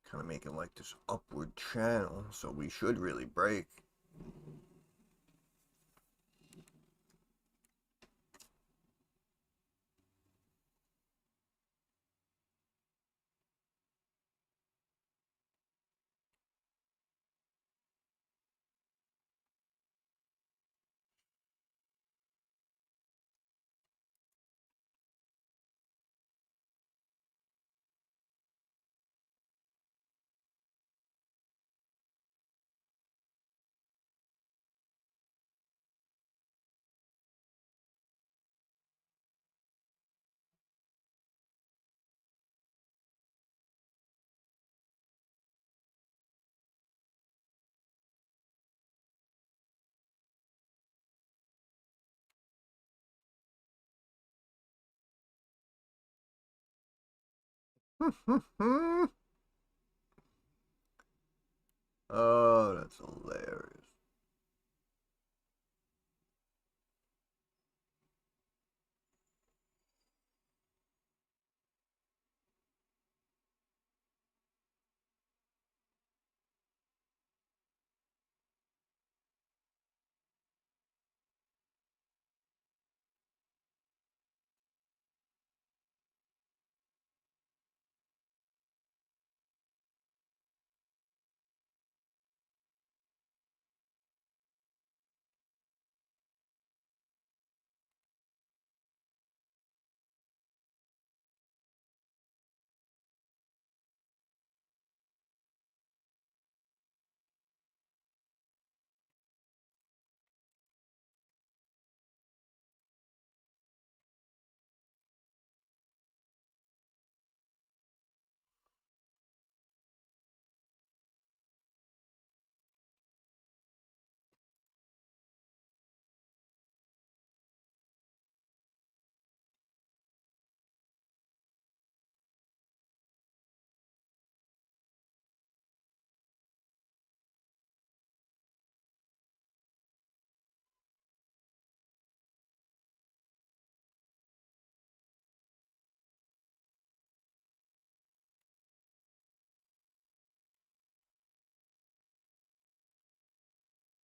Kind of making like this upward channel, so we should really break. Oh, that's hilarious.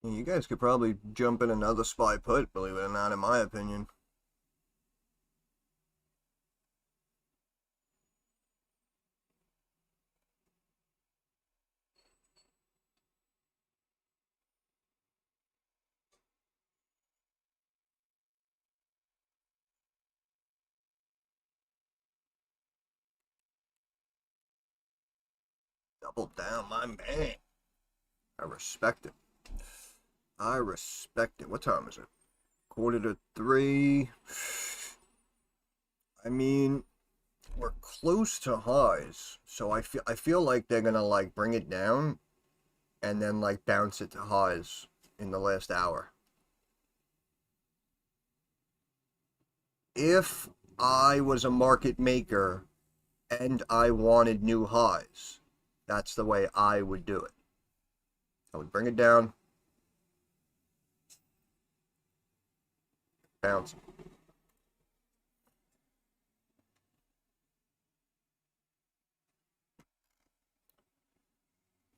Yeah, you guys could probably jump in another spy put, believe it or not, in my opinion. Double down, my man. I respect it. I respect it. What time is it? 2:45. I mean, we're close to highs, so I feel like they're gonna like bring it down and then like bounce it to highs in the last hour. If I was a market maker and I wanted new highs, that's the way I would do it. I would bring it down, bounce.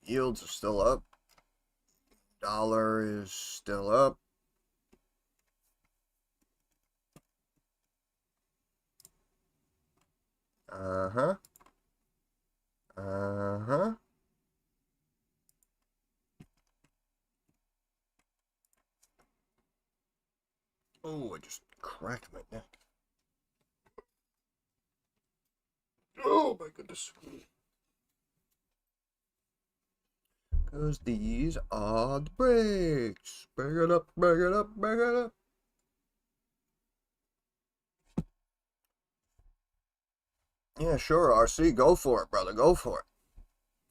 Yields are still up. Dollar is still up. Uh-huh. Uh-huh. Oh, I just cracked my neck. Oh my goodness. Because these are the breaks. Bring it up, bring it up, bring it up. Yeah, sure, RC, go for it, brother. Go for it.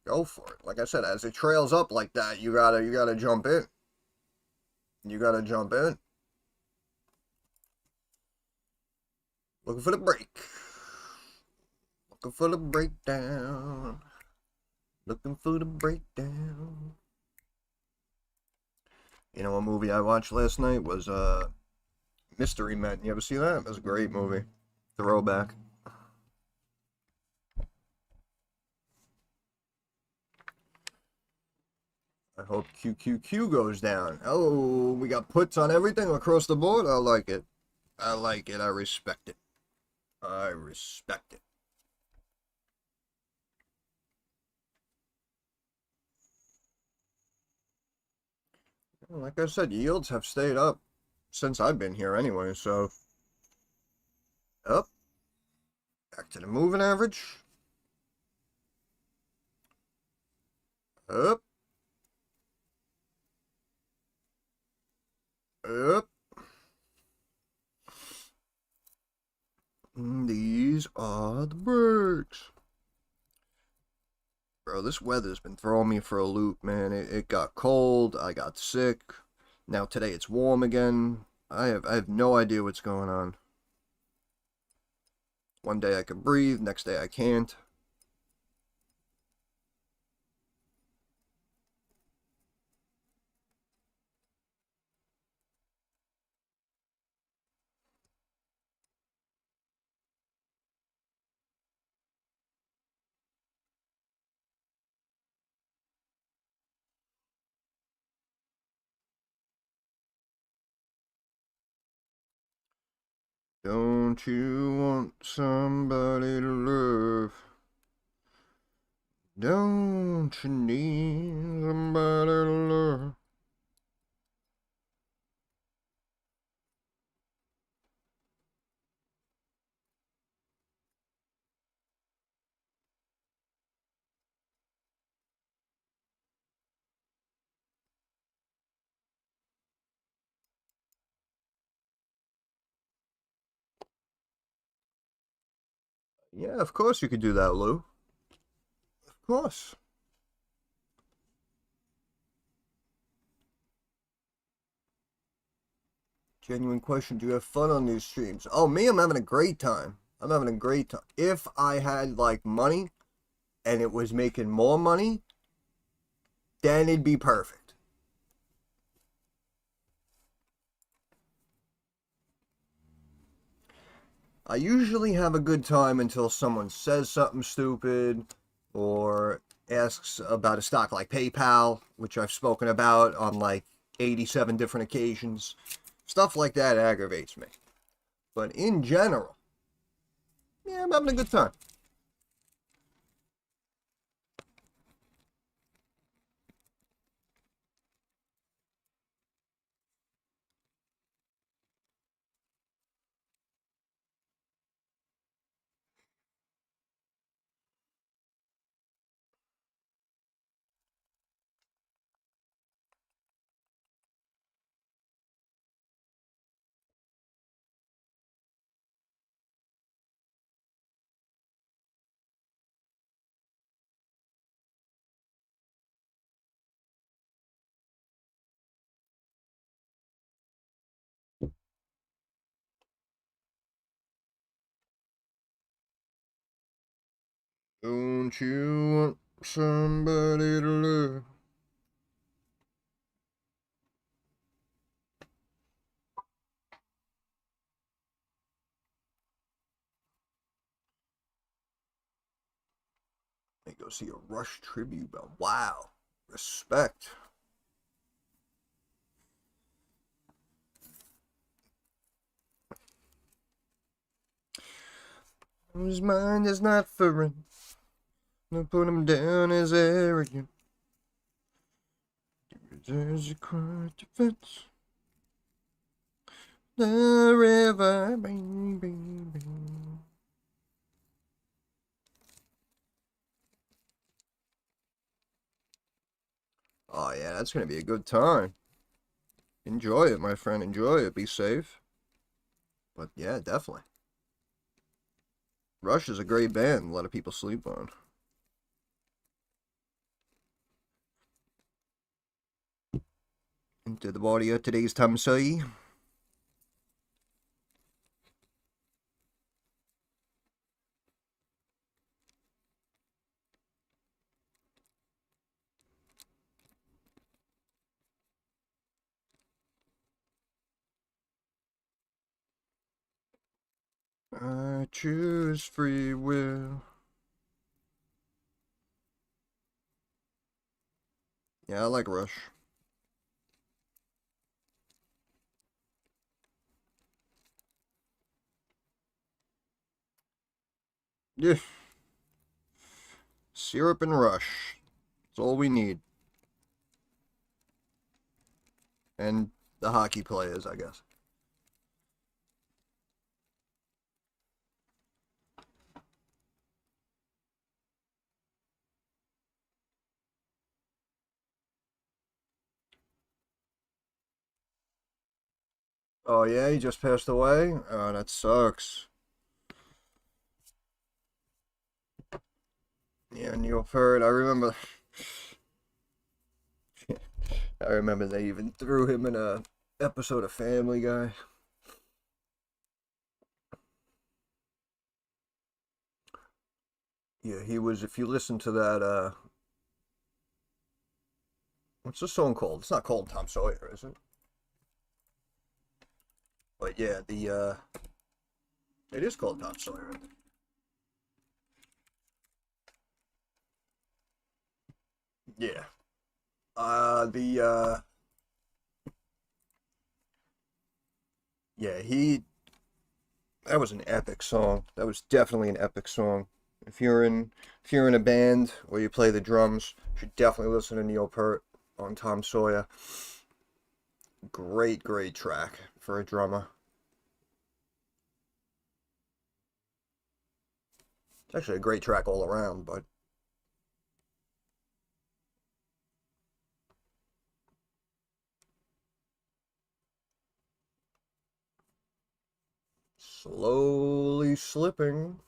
Go for it. Like I said, as it trails up like that, you gotta jump in. You gotta jump in. Looking for the break. Looking for the breakdown. Looking for the breakdown. You know what movie I watched last night was Mystery Men. You ever see that? It was a great movie. Throwback. I hope QQQ goes down. Oh, we got puts on everything across the board. I like it. I like it. I respect it. I respect it. Like I said, yields have stayed up since I've been here anyway, so up. Back to the moving average. Up. Up. And these are the breaks. Bro, this weather's been throwing me for a loop, man. It got cold, I got sick. Now today it's warm again. I have no idea what's going on. One day I can breathe, next day I can't. Don't you want somebody to love? Don't you need somebody to love? Yeah, of course you could do that, Lou. Of course. Genuine question. Do you have fun on these streams? Oh, me, I'm having a great time. I'm having a great time. If I had, like, money and it was making more money, then it'd be perfect. I usually have a good time until someone says something stupid or asks about a stock like PayPal, which I've spoken about on like 87 different occasions. Stuff like that aggravates me. But in general, yeah, I'm having a good time. Don't you want somebody to love? Let me go see a Rush tribute belt. Wow. Respect. His mind is not foreign. No, put him down as arrogant. There's a quiet defense. The river, baby. Oh, yeah, that's going to be a good time. Enjoy it, my friend. Enjoy it. Be safe. But, yeah, definitely. Rush is a great band. A lot of people sleep on. Into the body of today's Tamsai. I choose free will. Yeah, I like Rush. Yeah. Syrup and Rush. That's all we need. And the hockey players, I guess. Oh, yeah, he just passed away? Oh, that sucks. Yeah, Neil Peart, I remember. I remember they even threw him in a episode of Family Guy. Yeah, he was. If you listen to that, what's the song called? It's not called Tom Sawyer, is it? But yeah, it is called Tom Sawyer. Yeah. The yeah, That was an epic song. That was definitely an epic song. If you're in a band or you play the drums, you should definitely listen to Neil Peart on Tom Sawyer. Great, great track for a drummer. It's actually a great track all around, but slowly slipping.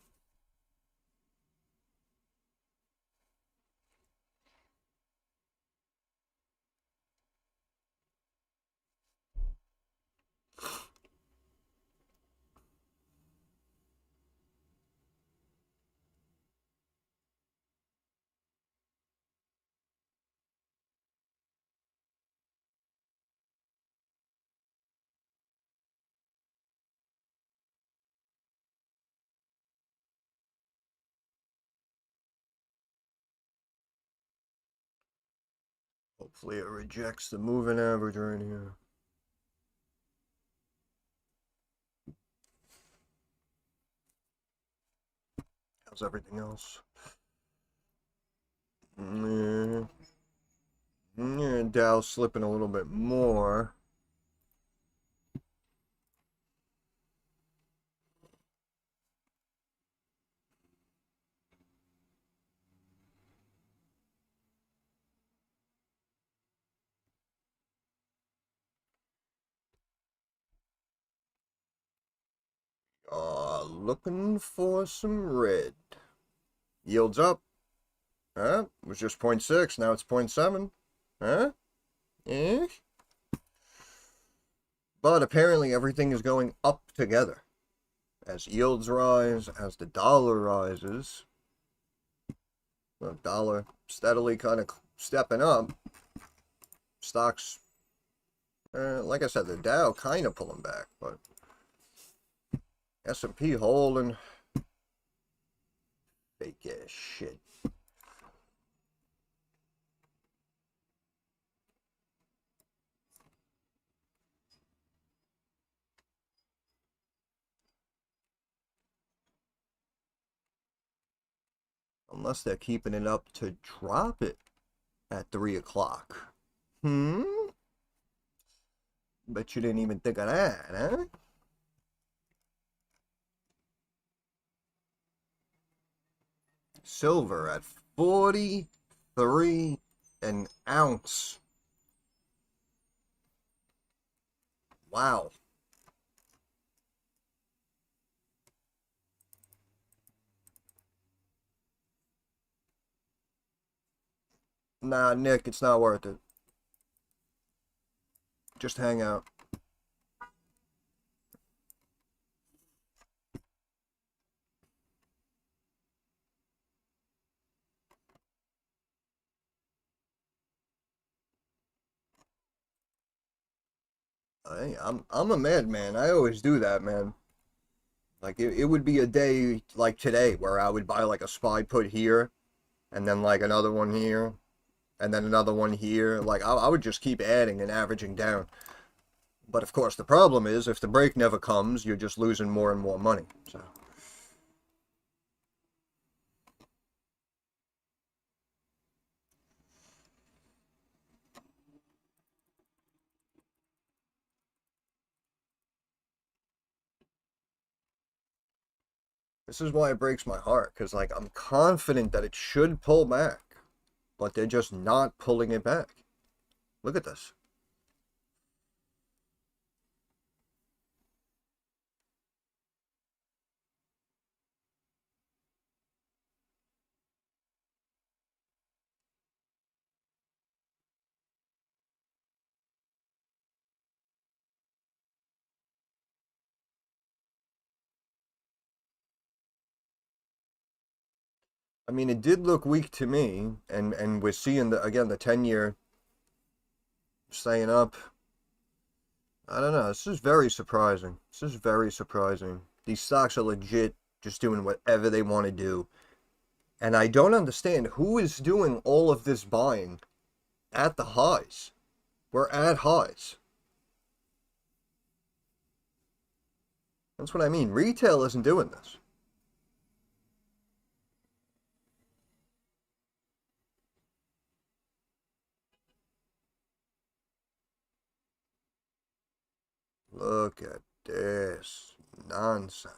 Hopefully it rejects the moving average right here. How's everything else? Yeah. Yeah, Dow's slipping a little bit more. Looking for some red. Yields up. Huh? It was just 0.6, now it's 0.7. Huh? Eh? But apparently everything is going up together. As yields rise, as the dollar rises, the dollar steadily kind of stepping up. Stocks, like I said, the Dow kind of pulling back, but S&P holding. Fake ass shit. Unless they're keeping it up to drop it at 3 o'clock. Bet you didn't even think of that, huh? Silver at 43 an ounce. Wow. Nah, Nick, it's not worth it. Just hang out. I'm a madman. I always do that, man. Like it would be a day like today where I would buy like a spy put here, and then like another one here, and then another one here. Like I would just keep adding and averaging down. But of course, the problem is if the break never comes, you're just losing more and more money. So. This is why it breaks my heart, because like I'm confident that it should pull back, but they're just not pulling it back. Look at this. I mean, it did look weak to me, and we're seeing the again the 10-year staying up. I don't know. This is very surprising. This is very surprising. These stocks are legit just doing whatever they want to do. And I don't understand who is doing all of this buying at the highs. We're at highs. That's what I mean. Retail isn't doing this. Look at this nonsense.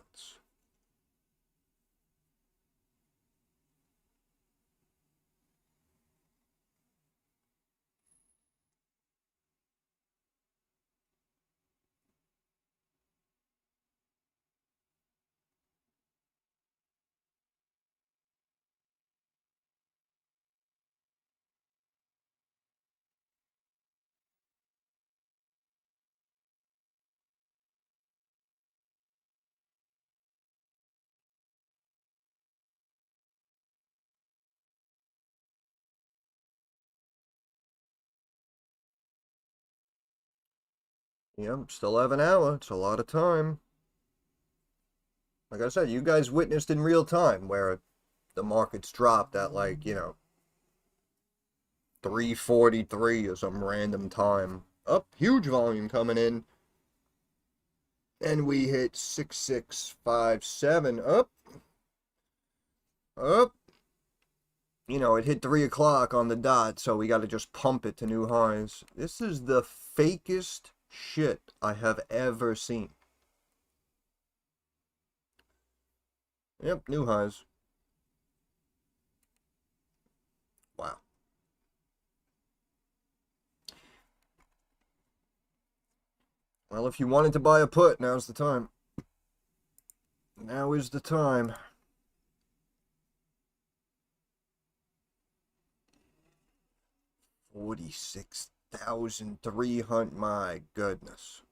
Yep, still have an hour. It's a lot of time. Like I said, you guys witnessed in real time where the markets dropped at, like, 3:43 or some random time. Up, huge volume coming in. And we hit 6657. Up. Up. It hit 3 o'clock on the dot, so we got to just pump it to new highs. This is the fakest shit I have ever seen. Yep, new highs. Wow. Well, if you wanted to buy a put, now's the time. Now is the time. 46,300. My goodness.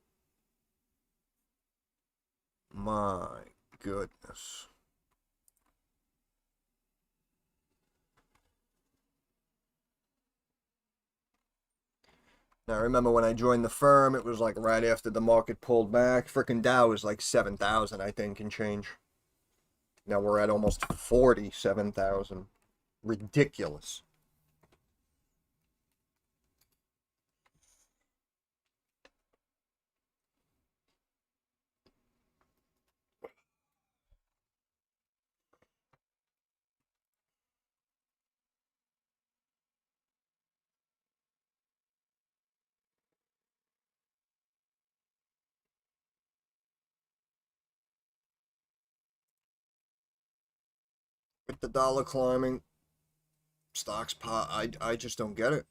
My goodness. Now, I remember when I joined the firm, it was like right after the market pulled back. Frickin' Dow was like 7,000, I think, and change. Now we're at almost 47,000. Ridiculous. With the dollar climbing, stocks pop. I just don't get it.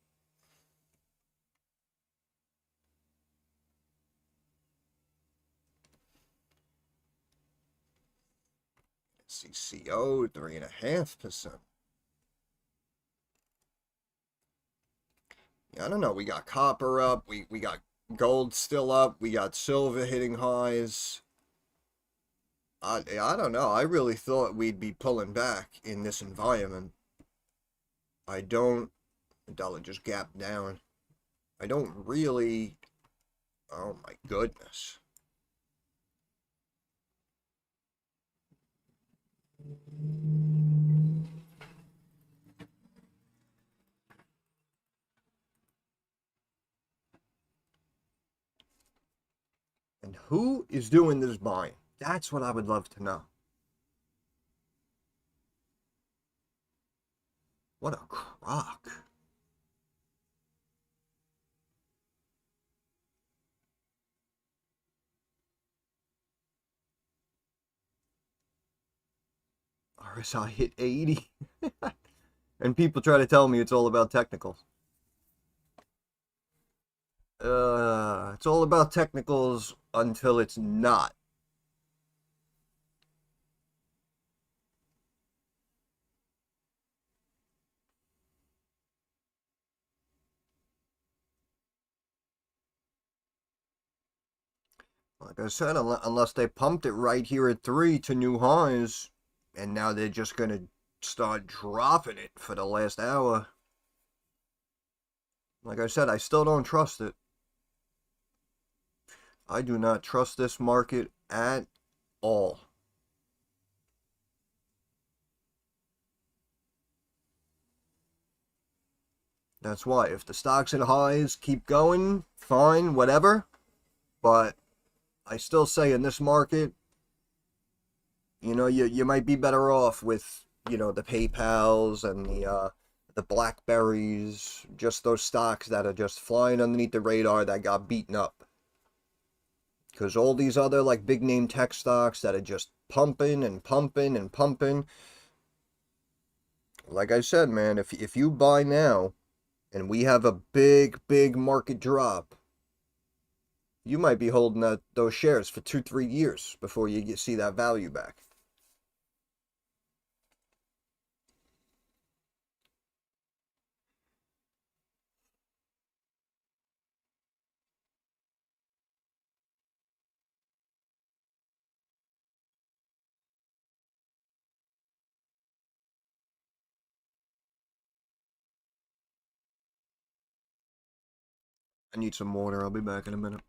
CCO 3.5%. Yeah, I don't know. We got copper up. We got gold still up. We got silver hitting highs. I don't know. I really thought we'd be pulling back in this environment. I don't. The dollar just gapped down. I don't really. Oh my goodness. And who is doing this buying? That's what I would love to know. What a crock. RSI hit 80. And people try to tell me it's all about technicals. It's all about technicals until it's not. Like I said, unless they pumped it right here at 3 to new highs, and now they're just going to start dropping it for the last hour. Like I said, I still don't trust it. I do not trust this market at all. That's why, if the stocks at highs keep going, fine, whatever. But I still say in this market, You know, you might be better off with, the PayPals and the Blackberries, just those stocks that are just flying underneath the radar that got beaten up. Because all these other like big name tech stocks that are just pumping and pumping and pumping. Like I said, man, if you buy now and we have a big market drop, you might be holding those shares for 2, 3 years before you see that value back. I need some water. I'll be back in a minute.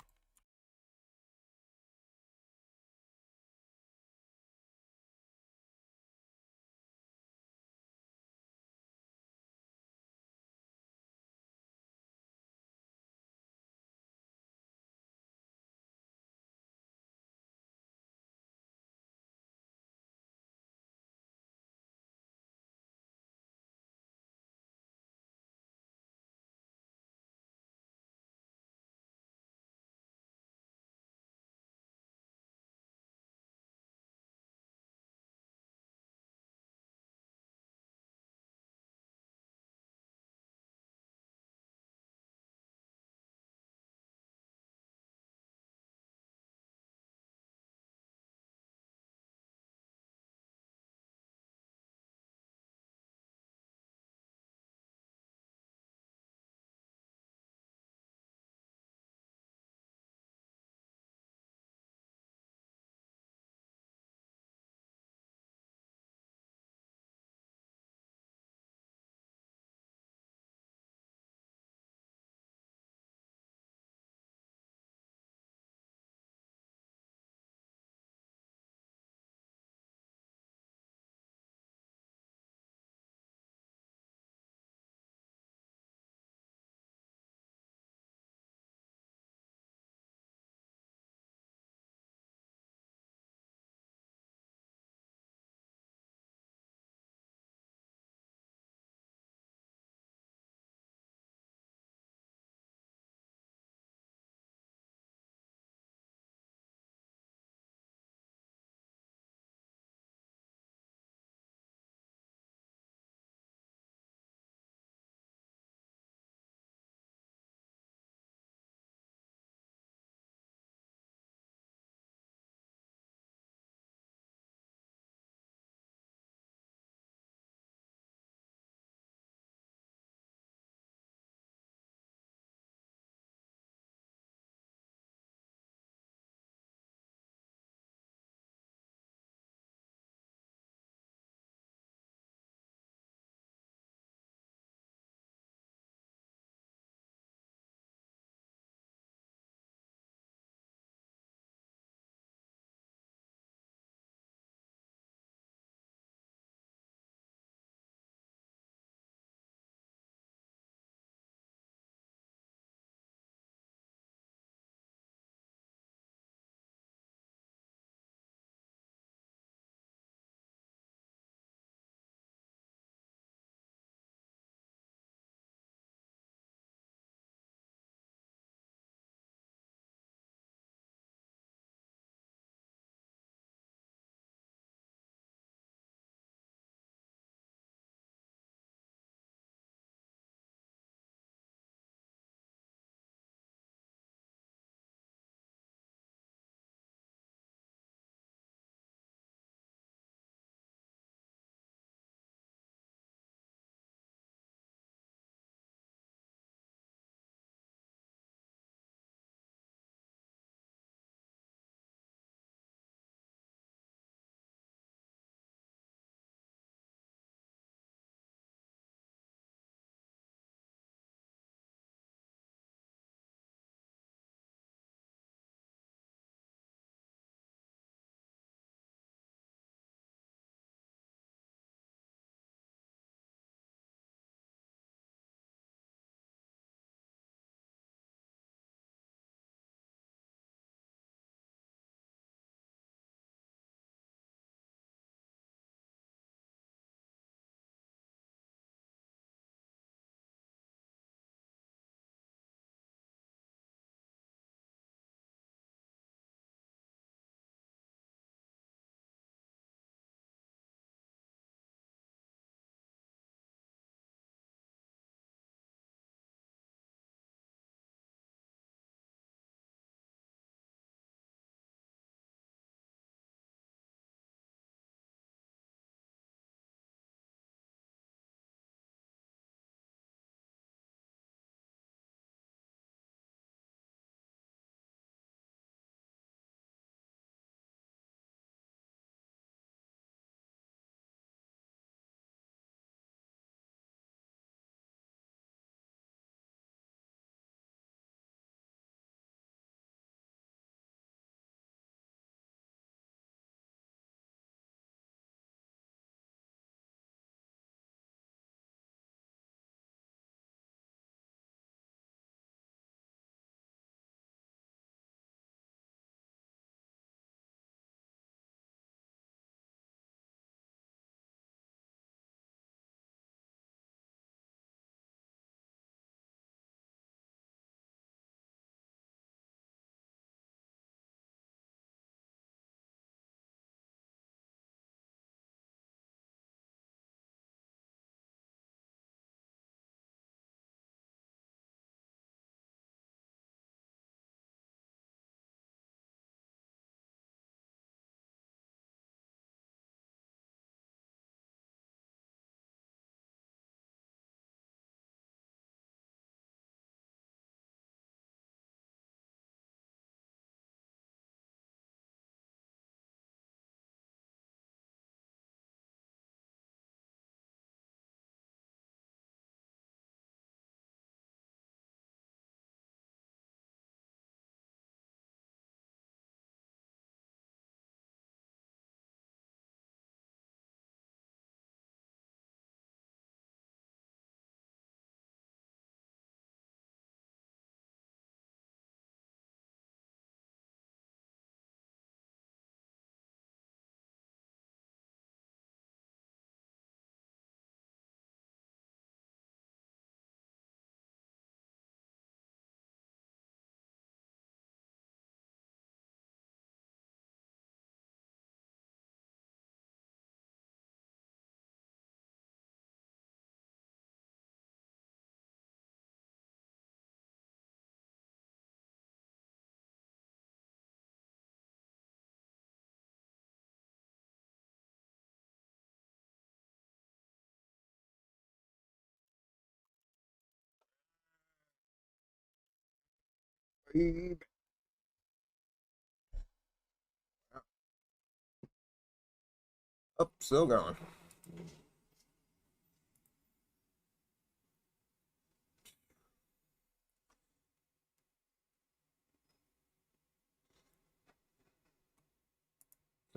Up, still going.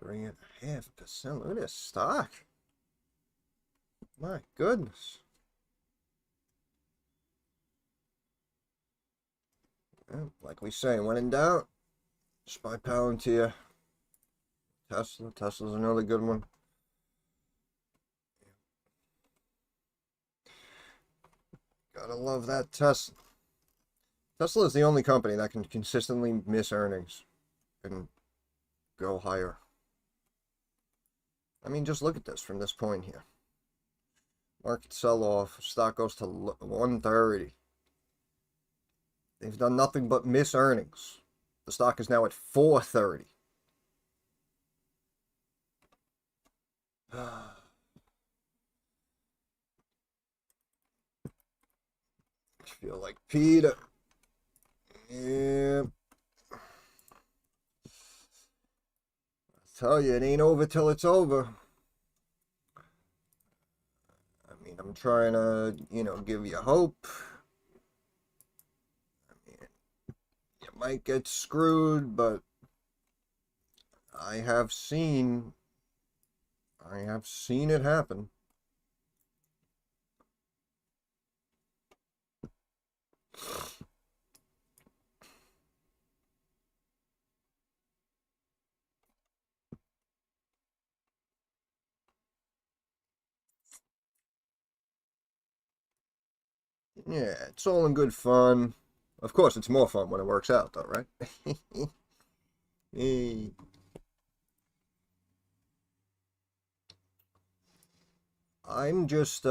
3.5%. Look at this stock. My goodness. Yeah, like we say, when in doubt, just buy Palantir. Tesla. Tesla's another good one. Gotta love that Tesla. Tesla is the only company that can consistently miss earnings and go higher. I mean, just look at this from this point here. Market sell-off. Stock goes to 130. They've done nothing but miss earnings. The stock is now at 430. I feel like Peter. Yeah. I tell you, it ain't over till it's over. I mean, I'm trying to, give you hope. I mean, you might get screwed, but I have seen it happen. Yeah, it's all in good fun. Of course, it's more fun when it works out, though, right? Hey. I'm just,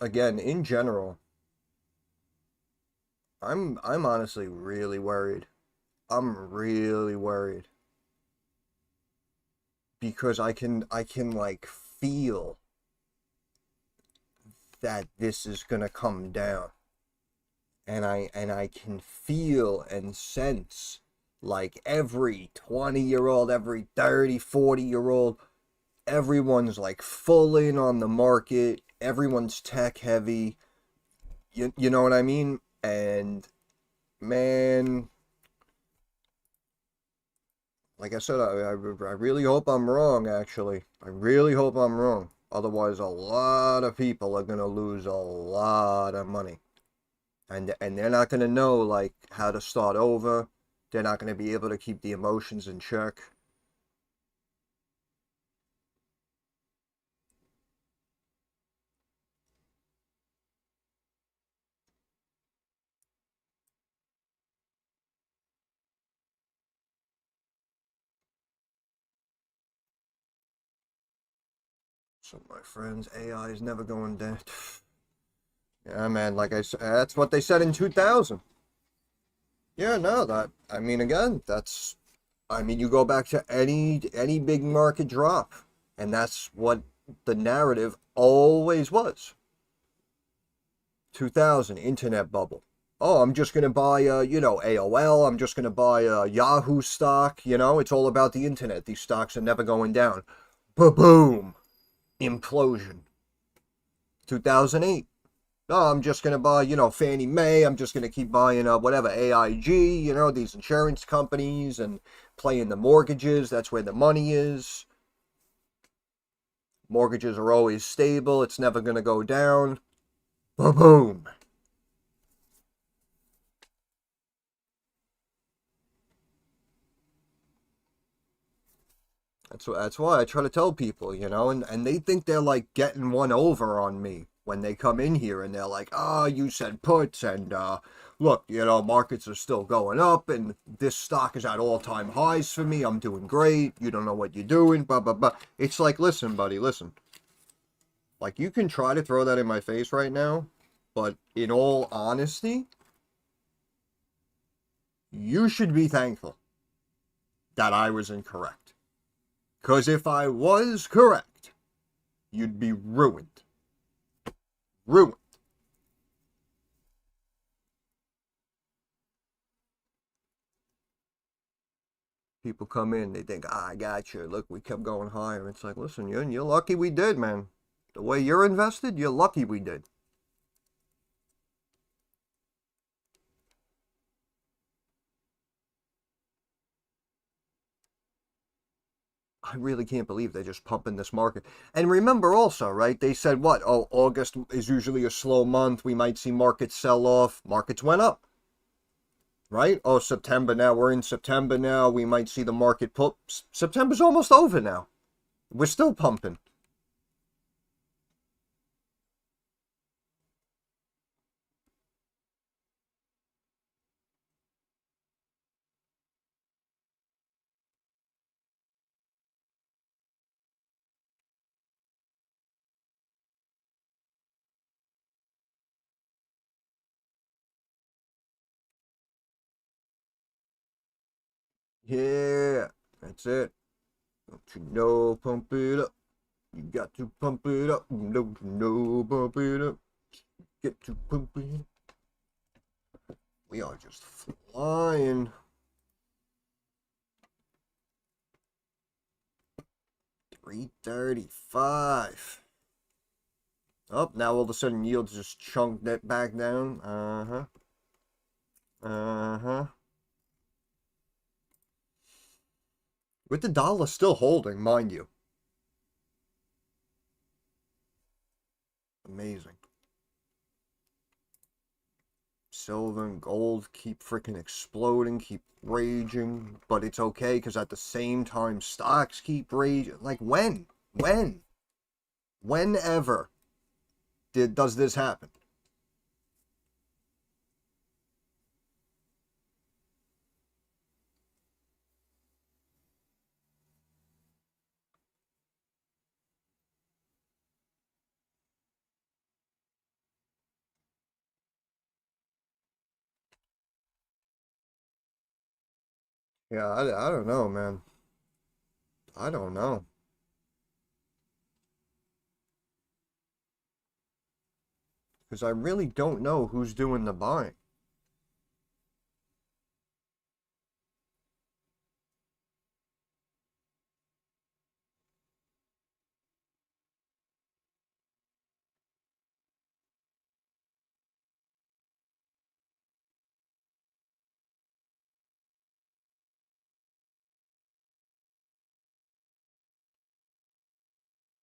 again, in general, I'm honestly really worried. I'm really worried because I can like feel that this is gonna come down. And I can feel and sense like every 20-year-old, every 30, 40-year-old, everyone's like full in on the market. Everyone's tech heavy. You know what I mean? And man, like I said, I really hope I'm wrong, actually. I really hope I'm wrong. Otherwise, a lot of people are going to lose a lot of money. And they're not going to know, like, how to start over. They're not going to be able to keep the emotions in check. So, my friends, AI is never going down. Yeah, man, like I said, that's what they said in 2000. Yeah, no, I mean, again, I mean, you go back to any big market drop, and that's what the narrative always was. 2000 internet bubble. Oh, I'm just gonna buy AOL. I'm just gonna buy Yahoo stock. It's all about the internet. These stocks are never going down. Boom, implosion. 2008. Oh, I'm just gonna buy, Fannie Mae. I'm just gonna keep buying whatever AIG. These insurance companies and playing the mortgages. That's where the money is. Mortgages are always stable. It's never gonna go down. Boom. That's why I try to tell people, and they think they're like getting one over on me when they come in here and they're like, "Oh, you said puts and look, markets are still going up and this stock is at all-time highs for me. I'm doing great. You don't know what you're doing, blah blah blah." It's like, "Listen, buddy, listen. Like you can try to throw that in my face right now, but in all honesty, you should be thankful that I was incorrect. Because if I was correct, you'd be ruined. Ruined." People come in, they think, I got you. Look, we kept going higher. It's like, listen, you're lucky we did, man. The way you're invested, you're lucky we did. I really can't believe they're just pumping this market. And remember also, right? They said what? Oh, August is usually a slow month. We might see markets sell off. Markets went up, right? Oh, September now. We're in September now. We might see the market pump. September's almost over now. We're still pumping. Yeah, that's it. Don't you know, pump it up. You got to pump it up. Don't you know, pump it up. Get to pump it up. We are just flying. 335. Oh, now all of a sudden yields just chunked that back down. Uh-huh. Uh-huh. With the dollar still holding, mind you. Amazing. Silver and gold keep freaking exploding, keep raging, but it's okay because at the same time stocks keep raging. Like when? Whenever does this happen? Yeah, I don't know, man. I don't know. Because I really don't know who's doing the buying.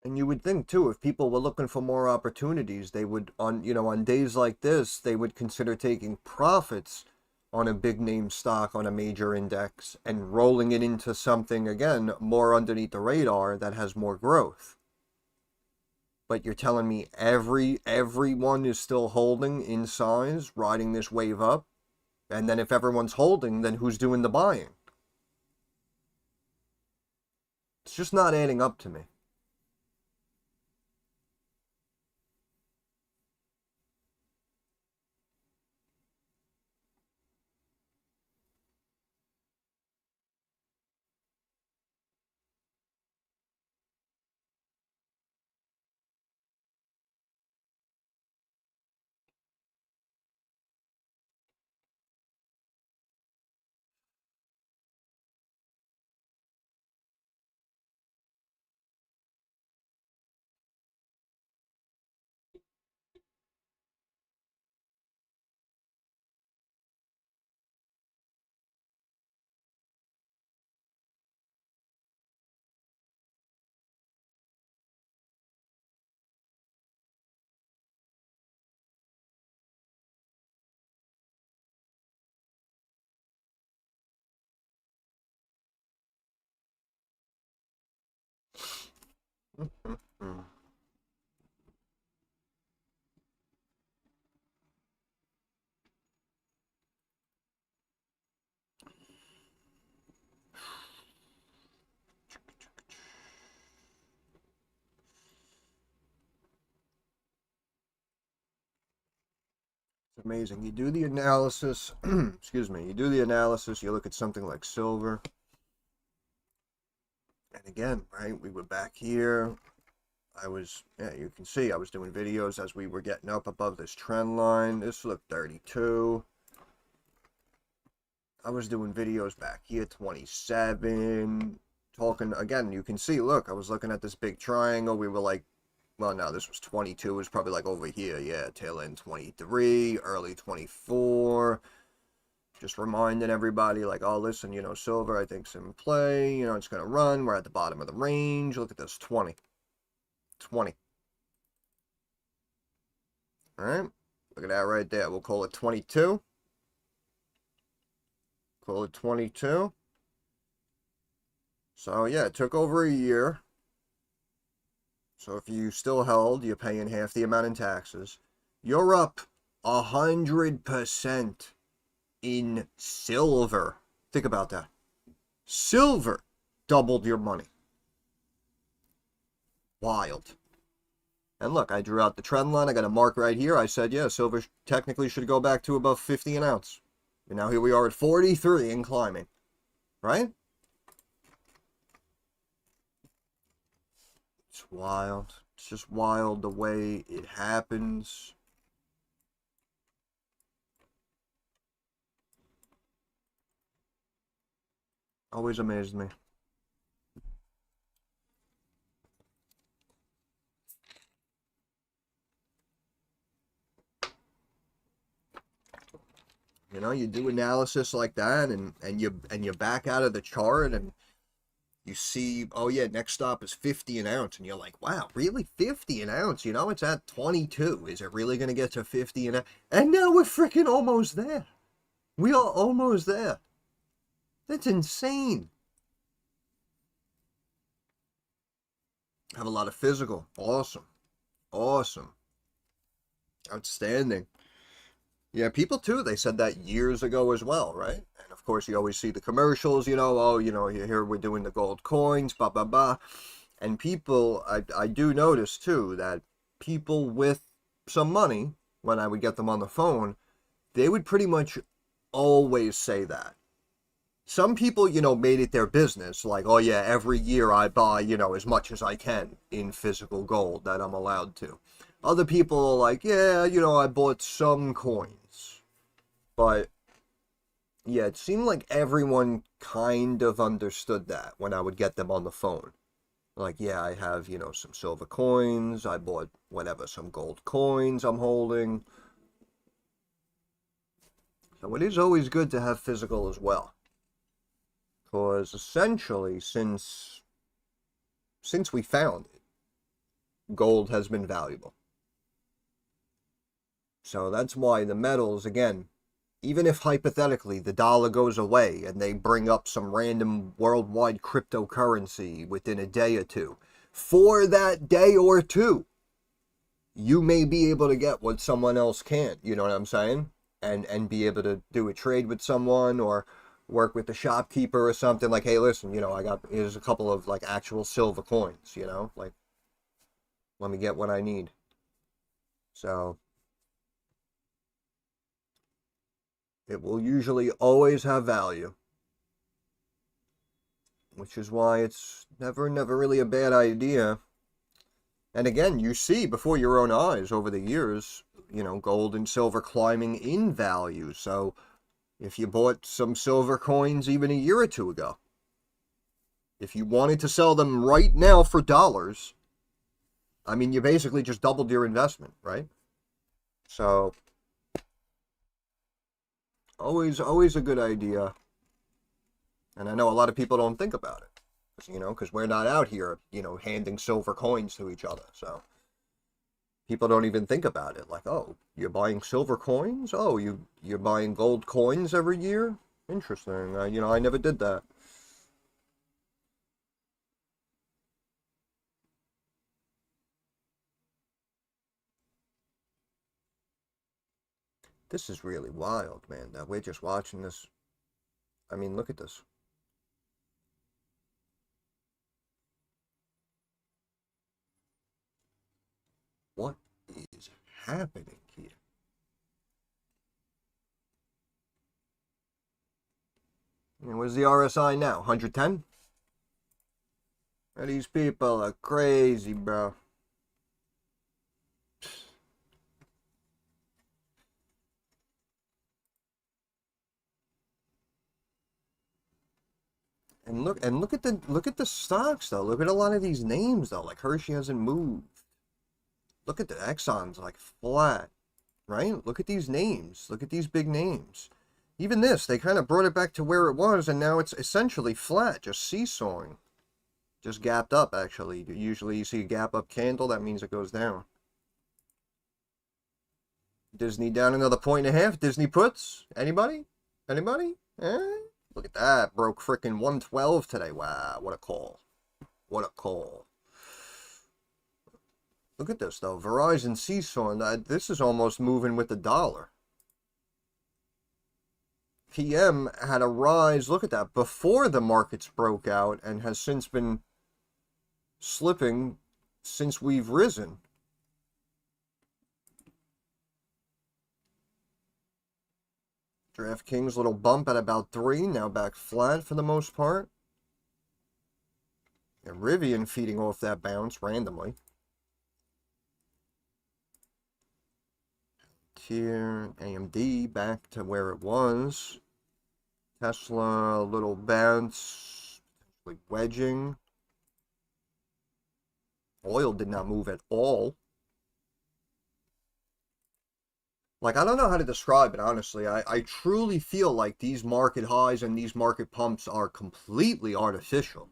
And you would think too, if people were looking for more opportunities, they would on days like this, they would consider taking profits on a big name stock on a major index and rolling it into something again more underneath the radar that has more growth. But you're telling me everyone is still holding in size, riding this wave up, and then if everyone's holding, then who's doing the buying? It's just not adding up to me. It's amazing. You do the analysis, excuse me, you do the analysis, you look at something like silver. And again, right, we were back here. Yeah, you can see I was doing videos as we were getting up above this trend line. This looked 32. I was doing videos back here, 27, talking, again, you can see, look, I was looking at this big triangle, we were like, well, no, this was 22, it was probably like over here, yeah, tail end 23, early 24, just reminding everybody, like, oh, listen, you know, silver, I think's in play, you know, it's going to run, we're at the bottom of the range, look at this, 20, 20, all right, look at that right there, we'll call it 22, call it 22, so, yeah, it took over a year. So if you still held, you're paying half the amount in taxes. You're up 100% in silver. Think about that. Silver doubled your money. Wild. And look, I drew out the trend line. I got a mark right here. I said, yeah, silver technically should go back to above 50 an ounce. And now here we are at 43 and climbing. Right? It's wild. It's just wild the way it happens. Always amazed me. You know, you do analysis like that, and you back out of the chart, and you see, oh yeah, next stop is 50 an ounce, and you're like, wow, really, 50 an ounce? You know, it's at 22. Is it really gonna get to 50 an ounce? And now we're freaking almost there. We are almost there. That's insane. Have a lot of physical. Awesome. Awesome. Outstanding. Yeah, people too, they said that years ago as well, right? And of course, you always see the commercials, you know, oh, you know, here we're doing the gold coins, blah, blah, blah. And people, I do notice too, that people with some money, when I would get them on the phone, they would pretty much always say that. Some people, you know, made it their business, like, oh yeah, every year I buy, you know, as much as I can in physical gold that I'm allowed to. Other people are like, yeah, you know, I bought some coins. But yeah, it seemed like everyone kind of understood that when I would get them on the phone. Like, yeah, I have, you know, some silver coins. I bought whatever, some gold coins I'm holding. So it is always good to have physical as well. Because essentially, since we found it, gold has been valuable. So that's why the metals, again, even if hypothetically the dollar goes away and they bring up some random worldwide cryptocurrency within a day or two, for that day or two, you may be able to get what someone else can't, you know what I'm saying? And be able to do a trade with someone or work with the shopkeeper or something like, hey, listen, you know, here's a couple of like actual silver coins, you know, like, let me get what I need. So it will usually always have value, which is why it's never really a bad idea. And again, you see before your own eyes over the years, you know, gold and silver climbing in value. So if you bought some silver coins even a year or two ago, if you wanted to sell them right now for dollars, I mean, you basically just doubled your investment, right? So always a good idea. And I know a lot of people don't think about it, you know, because we're not out here, you know, handing silver coins to each other. So people don't even think about it. Like, oh, you're buying silver coins? Oh, you're buying gold coins every year? Interesting. You know, I never did that. This is really wild, man, that we're just watching this. I mean, look at this. What is happening here? And where's the RSI now? 110? These people are crazy, bro. Look at the stocks though. Look at a lot of these names though. Like Hershey hasn't moved. Look at the Exxon's like flat, right? Look at these names. Look at these big names. Even this, they kind of brought it back to where it was, and now it's essentially flat, just seesawing. Just gapped up, actually. Usually you see a gap up candle, that means it goes down. Disney down another 1.5. Disney puts. Anybody? Anybody? Eh? Look at that. Broke frickin' 112 today. Wow, what a call. What a call. Look at this, though. Verizon seesawing. This is almost moving with the dollar. PM had a rise, look at that, before the markets broke out and has since been slipping since we've risen. DraftKings, little bump at about 3, now back flat for the most part. And Rivian feeding off that bounce randomly. Here, AMD back to where it was. Tesla, a little bounce, like wedging. Oil did not move at all. Like, I don't know how to describe it, honestly. I truly feel like these market highs and these market pumps are completely artificial.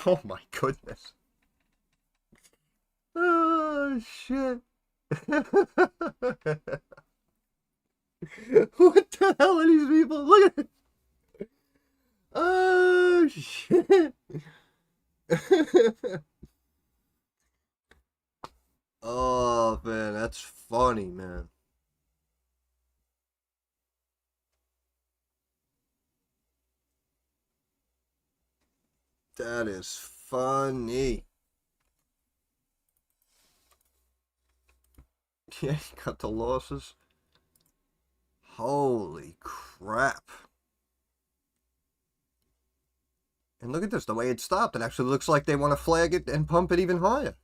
Oh my goodness. Oh, shit. What the hell are these people? Look at it. Oh, shit. Oh, man, that's funny, man. That is funny. Yeah, cut the losses. Holy crap. And look at this, the way it stopped. It actually looks like they want to flag it and pump it even higher.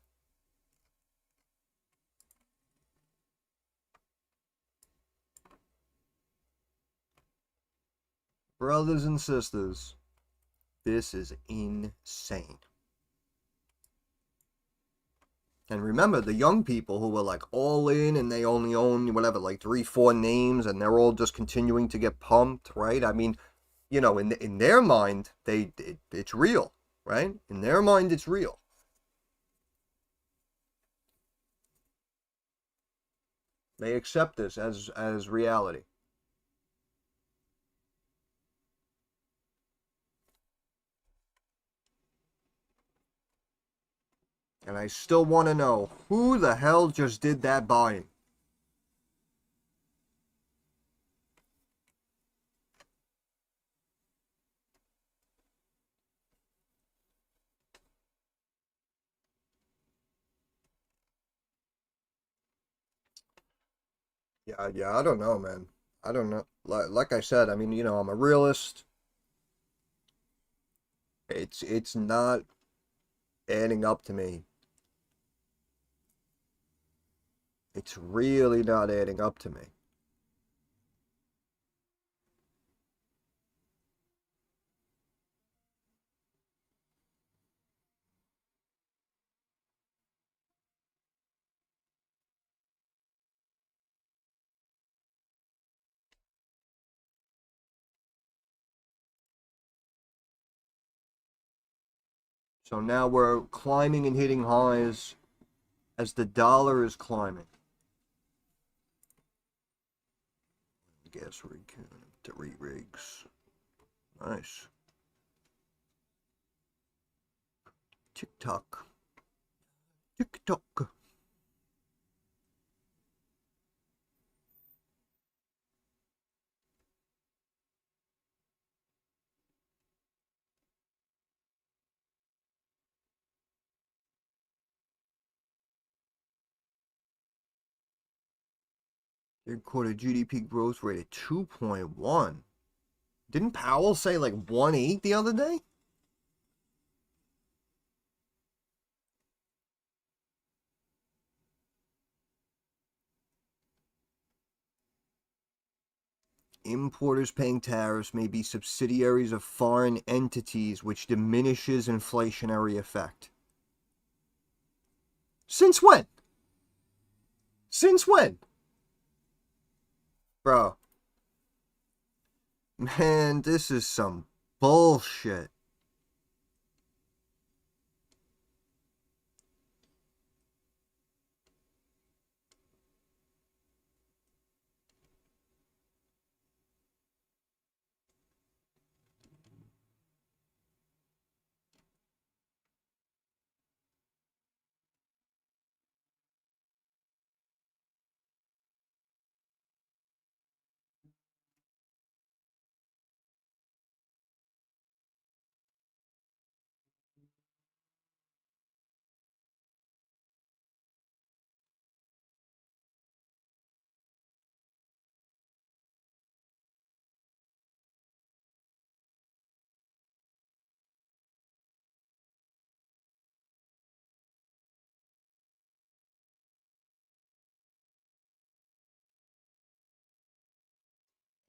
Brothers and sisters, this is insane. And remember, the young people who were like all in and they only own whatever, like 3-4 names, and they're all just continuing to get pumped, right? I mean, you know, in their mind, it's real, right? In their mind, it's real. They accept this as reality. And I still want to know who the hell just did that buying. Yeah, I don't know, man. I don't know. Like I said, I mean, you know, I'm a realist. It's not adding up to me. It's really not adding up to me. So now we're climbing and hitting highs as the dollar is climbing. Gas rig, 3 rigs. Nice. Tick-tock. Tick-tock. Third quarter GDP growth rate at 2.1. Didn't Powell say like 1.8 the other day? importers paying tariffs may be subsidiaries of foreign entities, which diminishes inflationary effect. Since when? Since when? Bro. Man, this is some bullshit.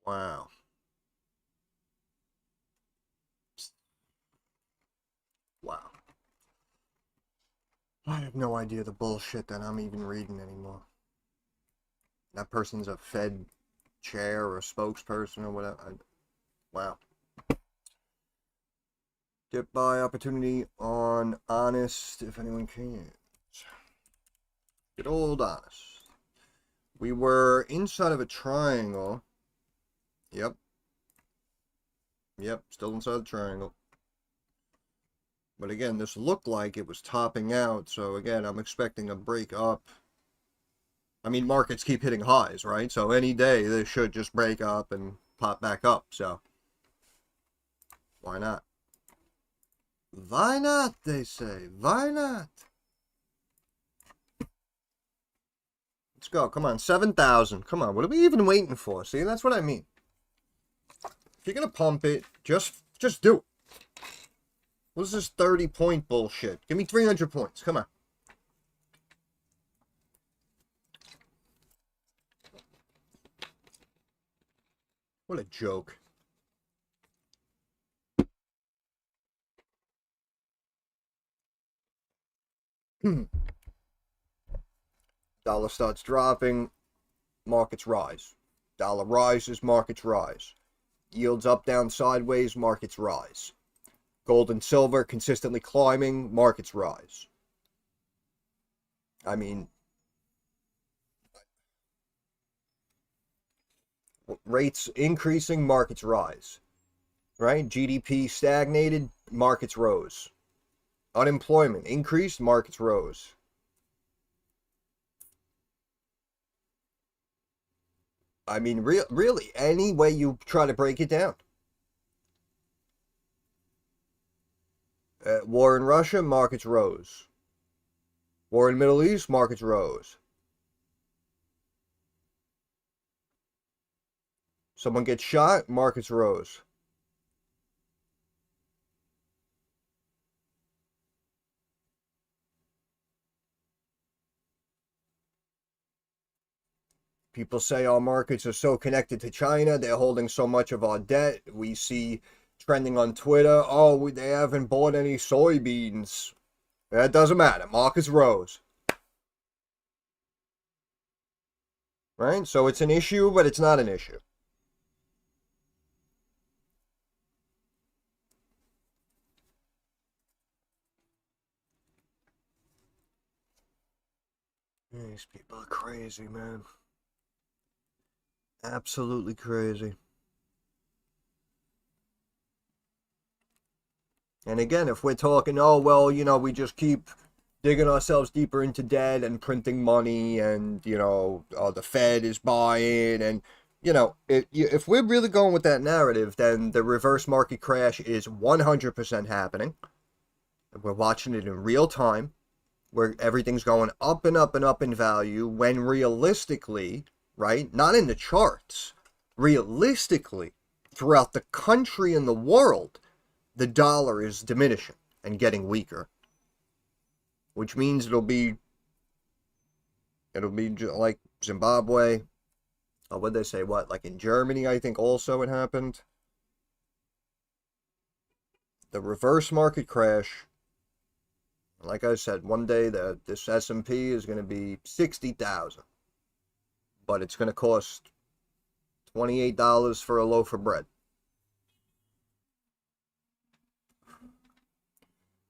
Wow. Wow. I have no idea the bullshit that I'm even reading anymore. That person's a Fed chair or a spokesperson or whatever. Wow. Get buy opportunity on Honest, if anyone can. Good old Honest. We were inside of a triangle. Yep. Yep, still inside the triangle. But again, this looked like it was topping out, so again, I'm expecting a break up. I mean, markets keep hitting highs, right? So any day, they should just break up and pop back up, so why not? Why not, they say. Why not? Let's go. Come on, 7,000. Come on, what are we even waiting for? See, that's what I mean. If you're going to pump it, just do it. What is this 30-point bullshit? Give me 300 points. Come on. What a joke. Dollar starts dropping, markets rise. Dollar rises, markets rise. Yields up, down, sideways, markets rise. Gold and silver consistently climbing, markets rise. I mean, rates increasing, markets rise. Right? GDP stagnated, markets rose. Unemployment increased, markets rose. I mean, really, any way you try to break it down. War in Russia, markets rose. War in the Middle East, markets rose. Someone gets shot, markets rose. People say our markets are so connected to China, they're holding so much of our debt. We see trending on Twitter, oh, they haven't bought any soybeans. That doesn't matter. Markets rose. Right? So it's an issue, but it's not an issue. These people are crazy, man. Absolutely crazy. And again, if we're talking, oh, well, you know, we just keep digging ourselves deeper into debt and printing money and, you know, the Fed is buying and, you know, if we're really going with that narrative, then the reverse market crash is 100% happening. We're watching it in real time, where everything's going up and up and up in value, when realistically, right, not in the charts, realistically, throughout the country and the world, the dollar is diminishing and getting weaker. Which means it'll be like Zimbabwe, Oh, what'd they say? What, like in Germany, I think also it happened. The reverse market crash. Like I said, one day this S&P is going to be 60,000, but it's going to cost $28 for a loaf of bread.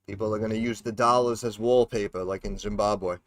People are going to use the dollars as wallpaper, like in Zimbabwe.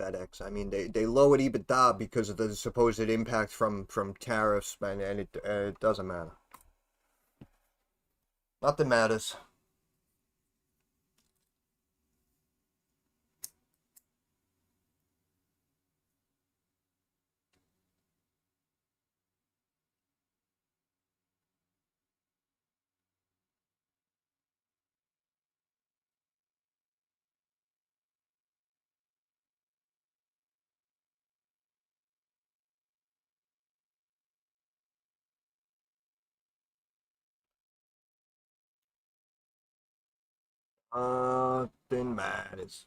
FedEx. I mean, they lowered EBITDA because of the supposed impact from tariffs, man, and it doesn't matter. Nothing matters. Nothing matters.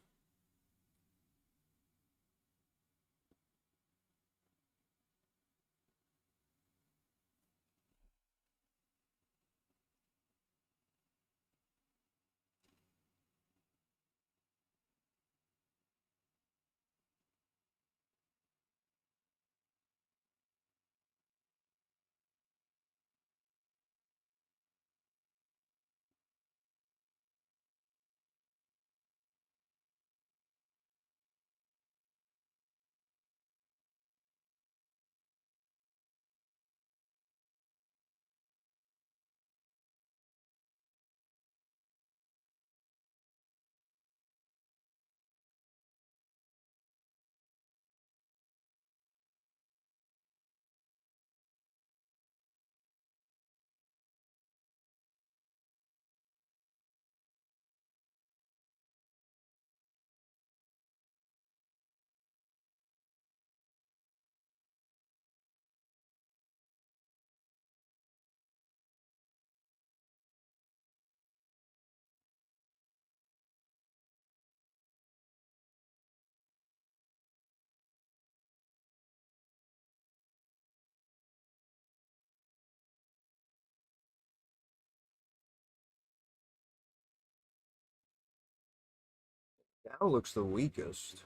Dow looks the weakest.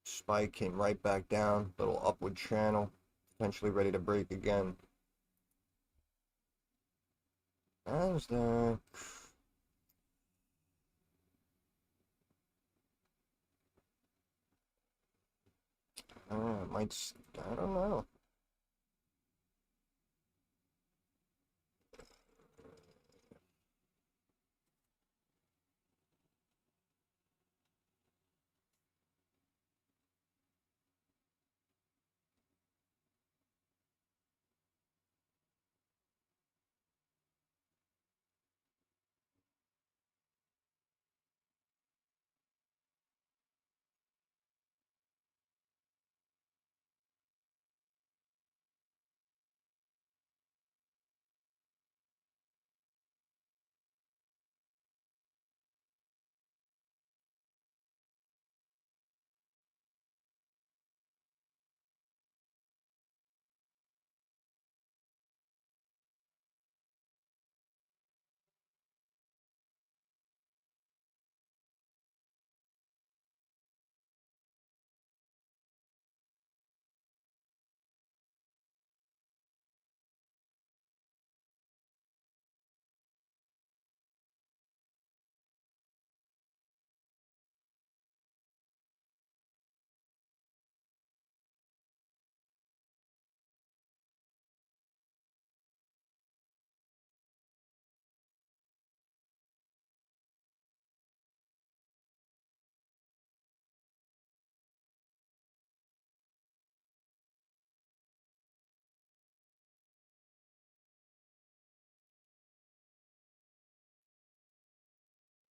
Spike came right back down, little upward channel, potentially ready to break again. Nasdaq. It might. I don't know.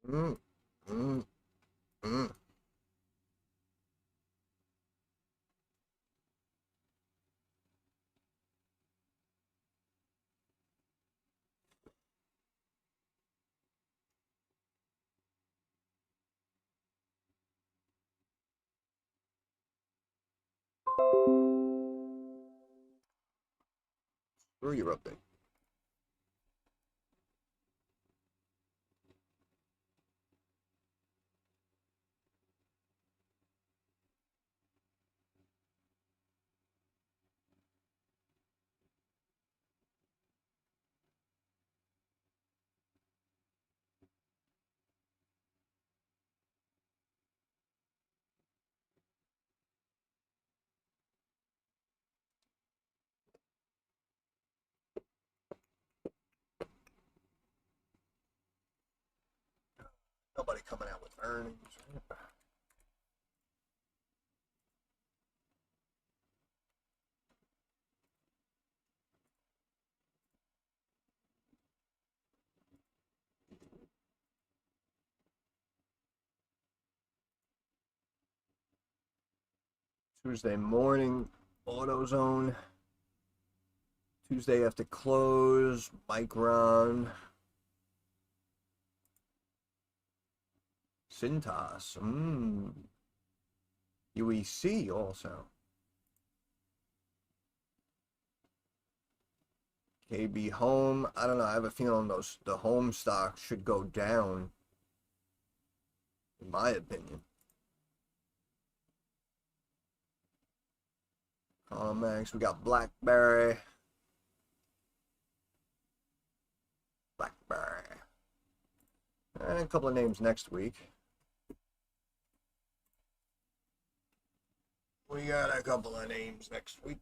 Mm, mm, mm. Screw your update. Nobody coming out with earnings. Tuesday morning, AutoZone. Tuesday after close, Micron. Cintas. UEC also. KB Home. I don't know. I have a feeling the home stocks should go down, in my opinion. Max. We got BlackBerry. BlackBerry. And a couple of names next week. We got a couple of names next week.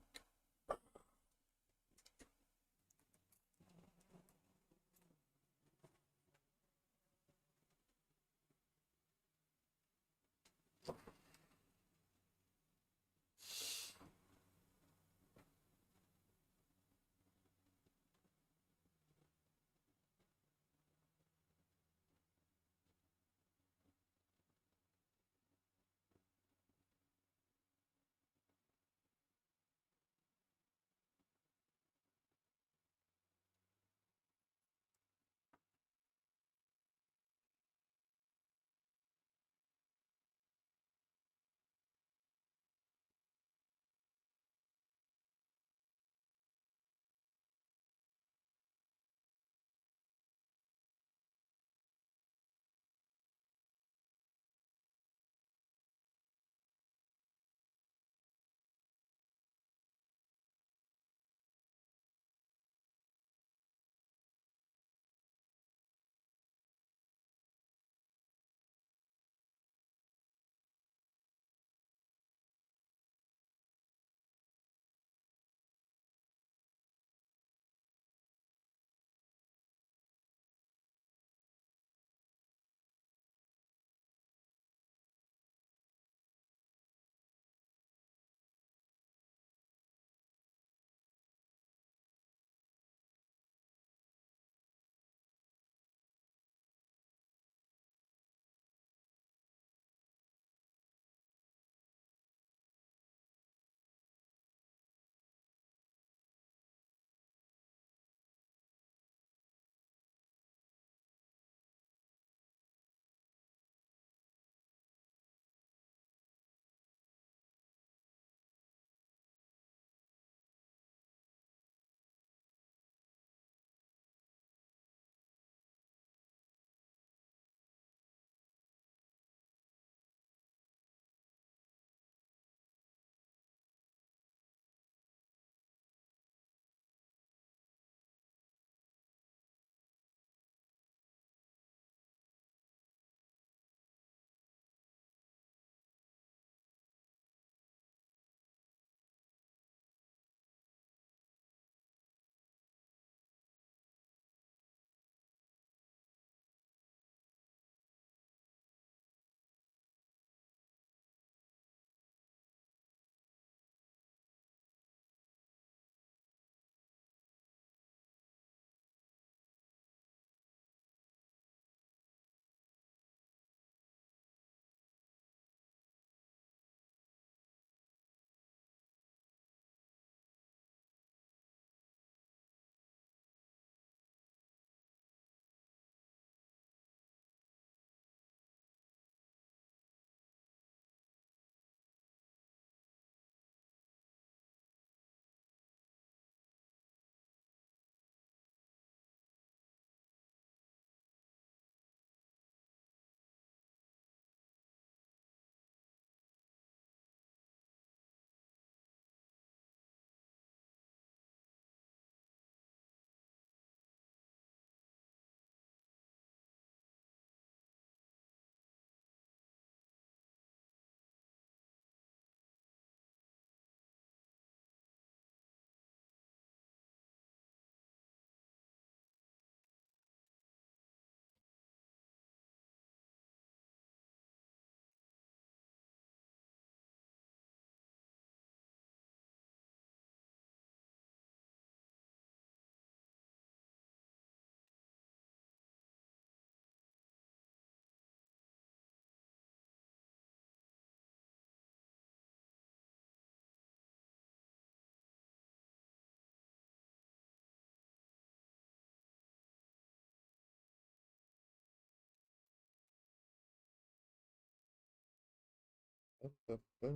Wow. Wow,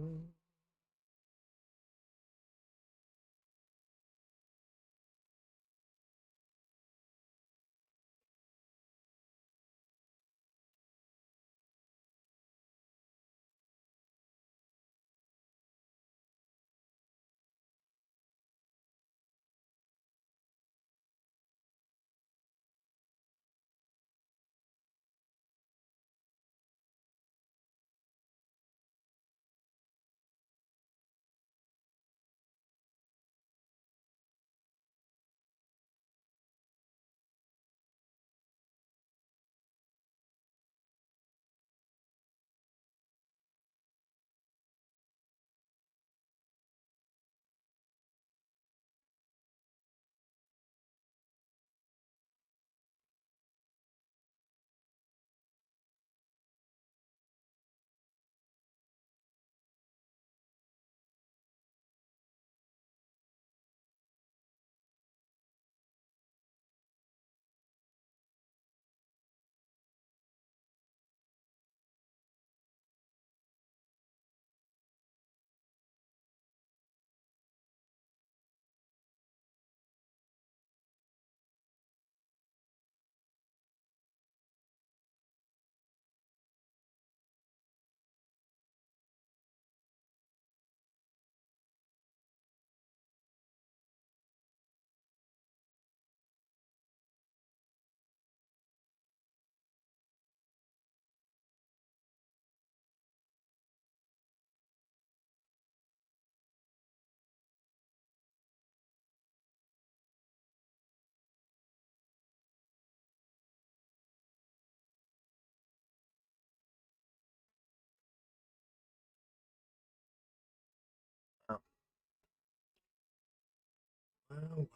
wow.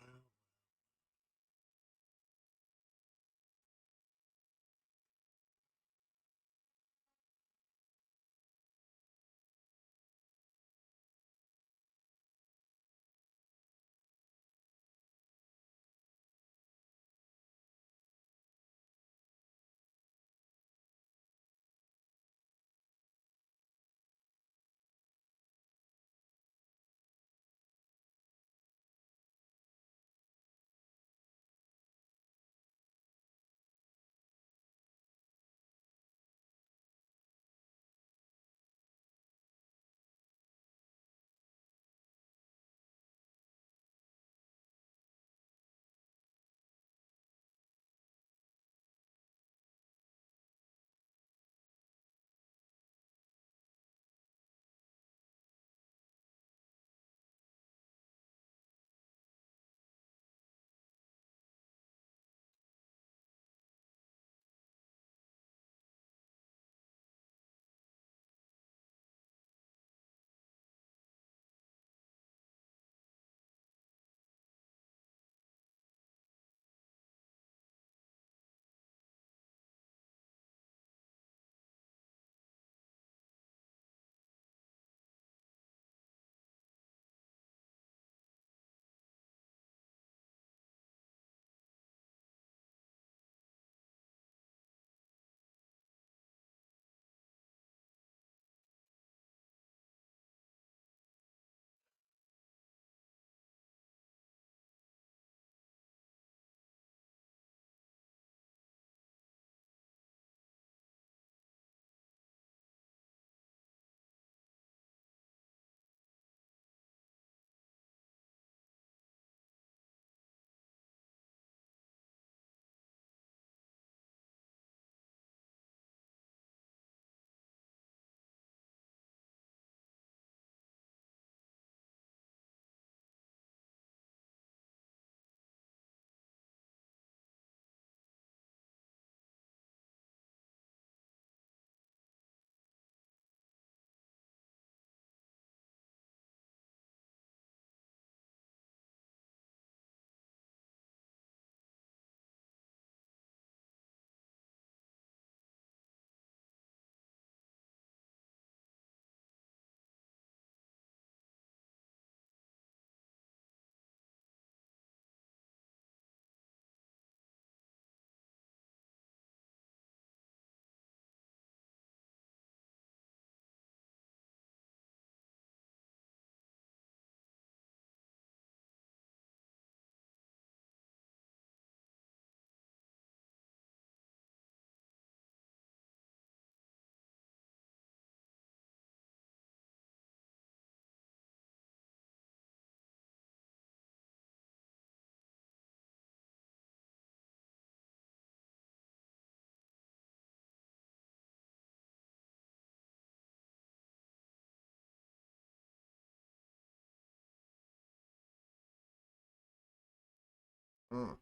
Mm.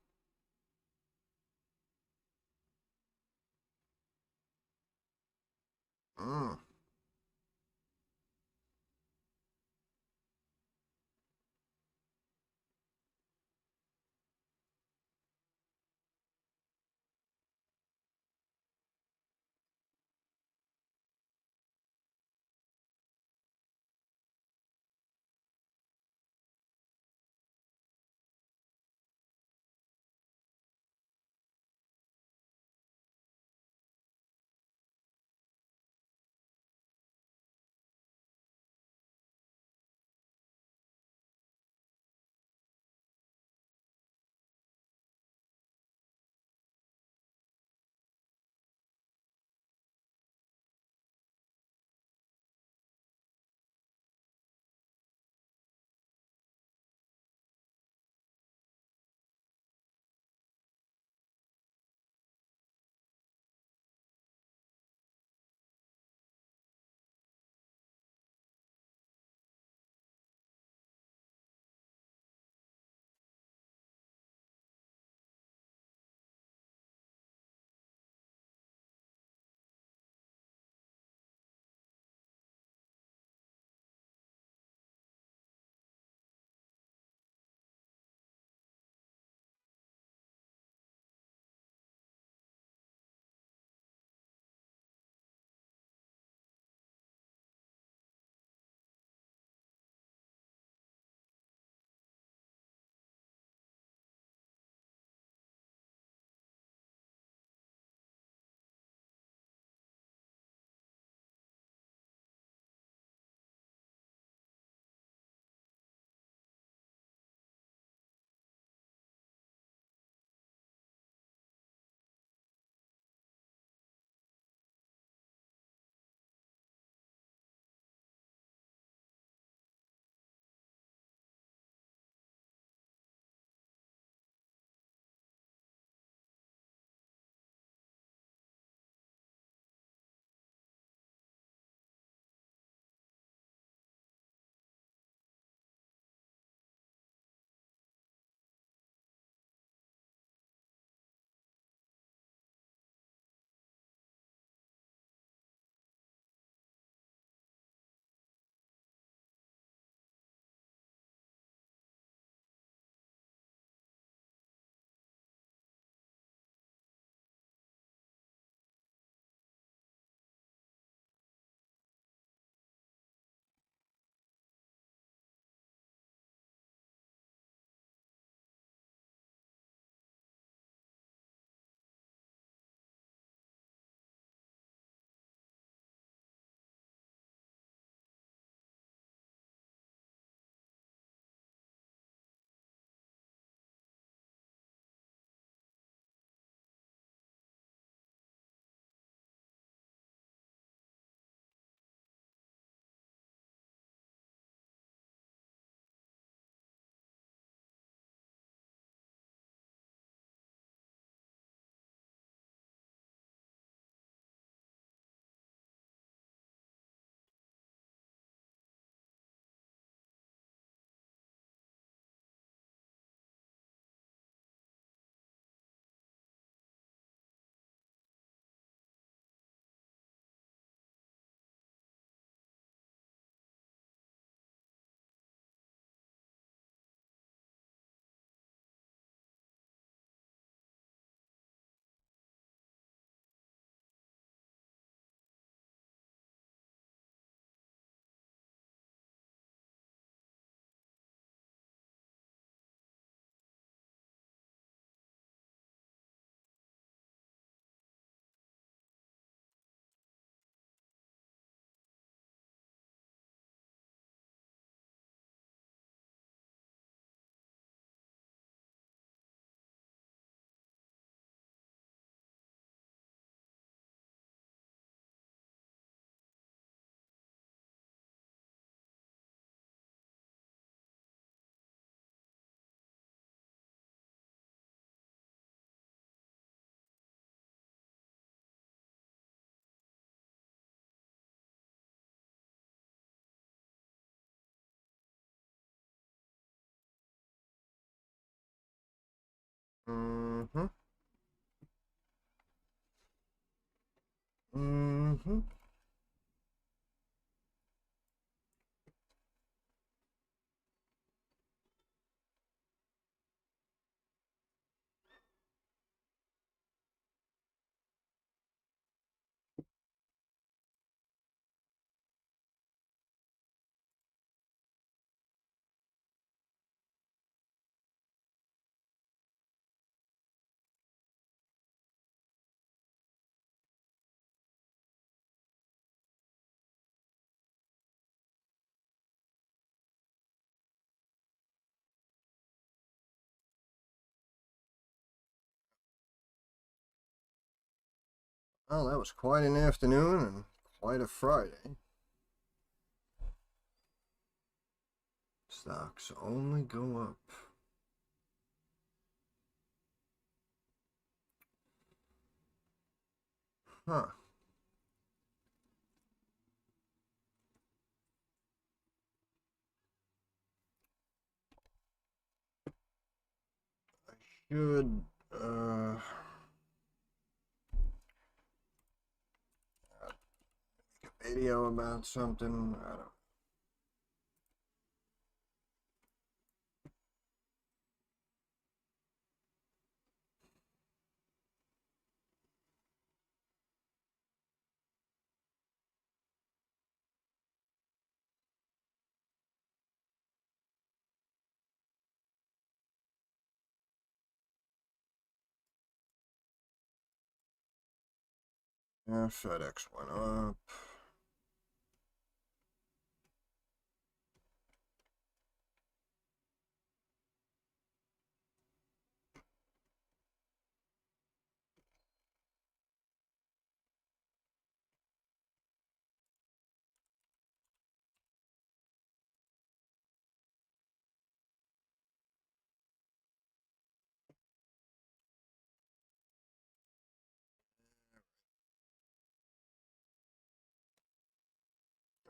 Mm. Mm-hmm. Mm-hmm. Well, that was quite an afternoon and quite a Friday. Stocks only go up. Huh. I should, make a video about something. I don't. Yeah, FedEx went up.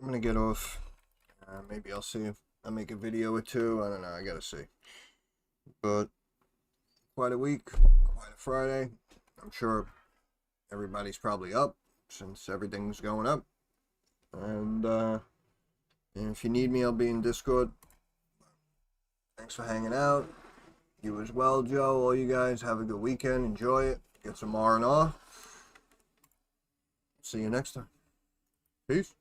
I'm gonna get off. Maybe I'll see if I'll make a video or two. I don't know. I gotta see. But quite a week, quite a Friday. I'm sure everybody's probably up since everything's going up. And if you need me, I'll be in Discord. Thanks for hanging out. You as well, Joe. All you guys have a good weekend. Enjoy it. Get some R&R. See you next time. Peace.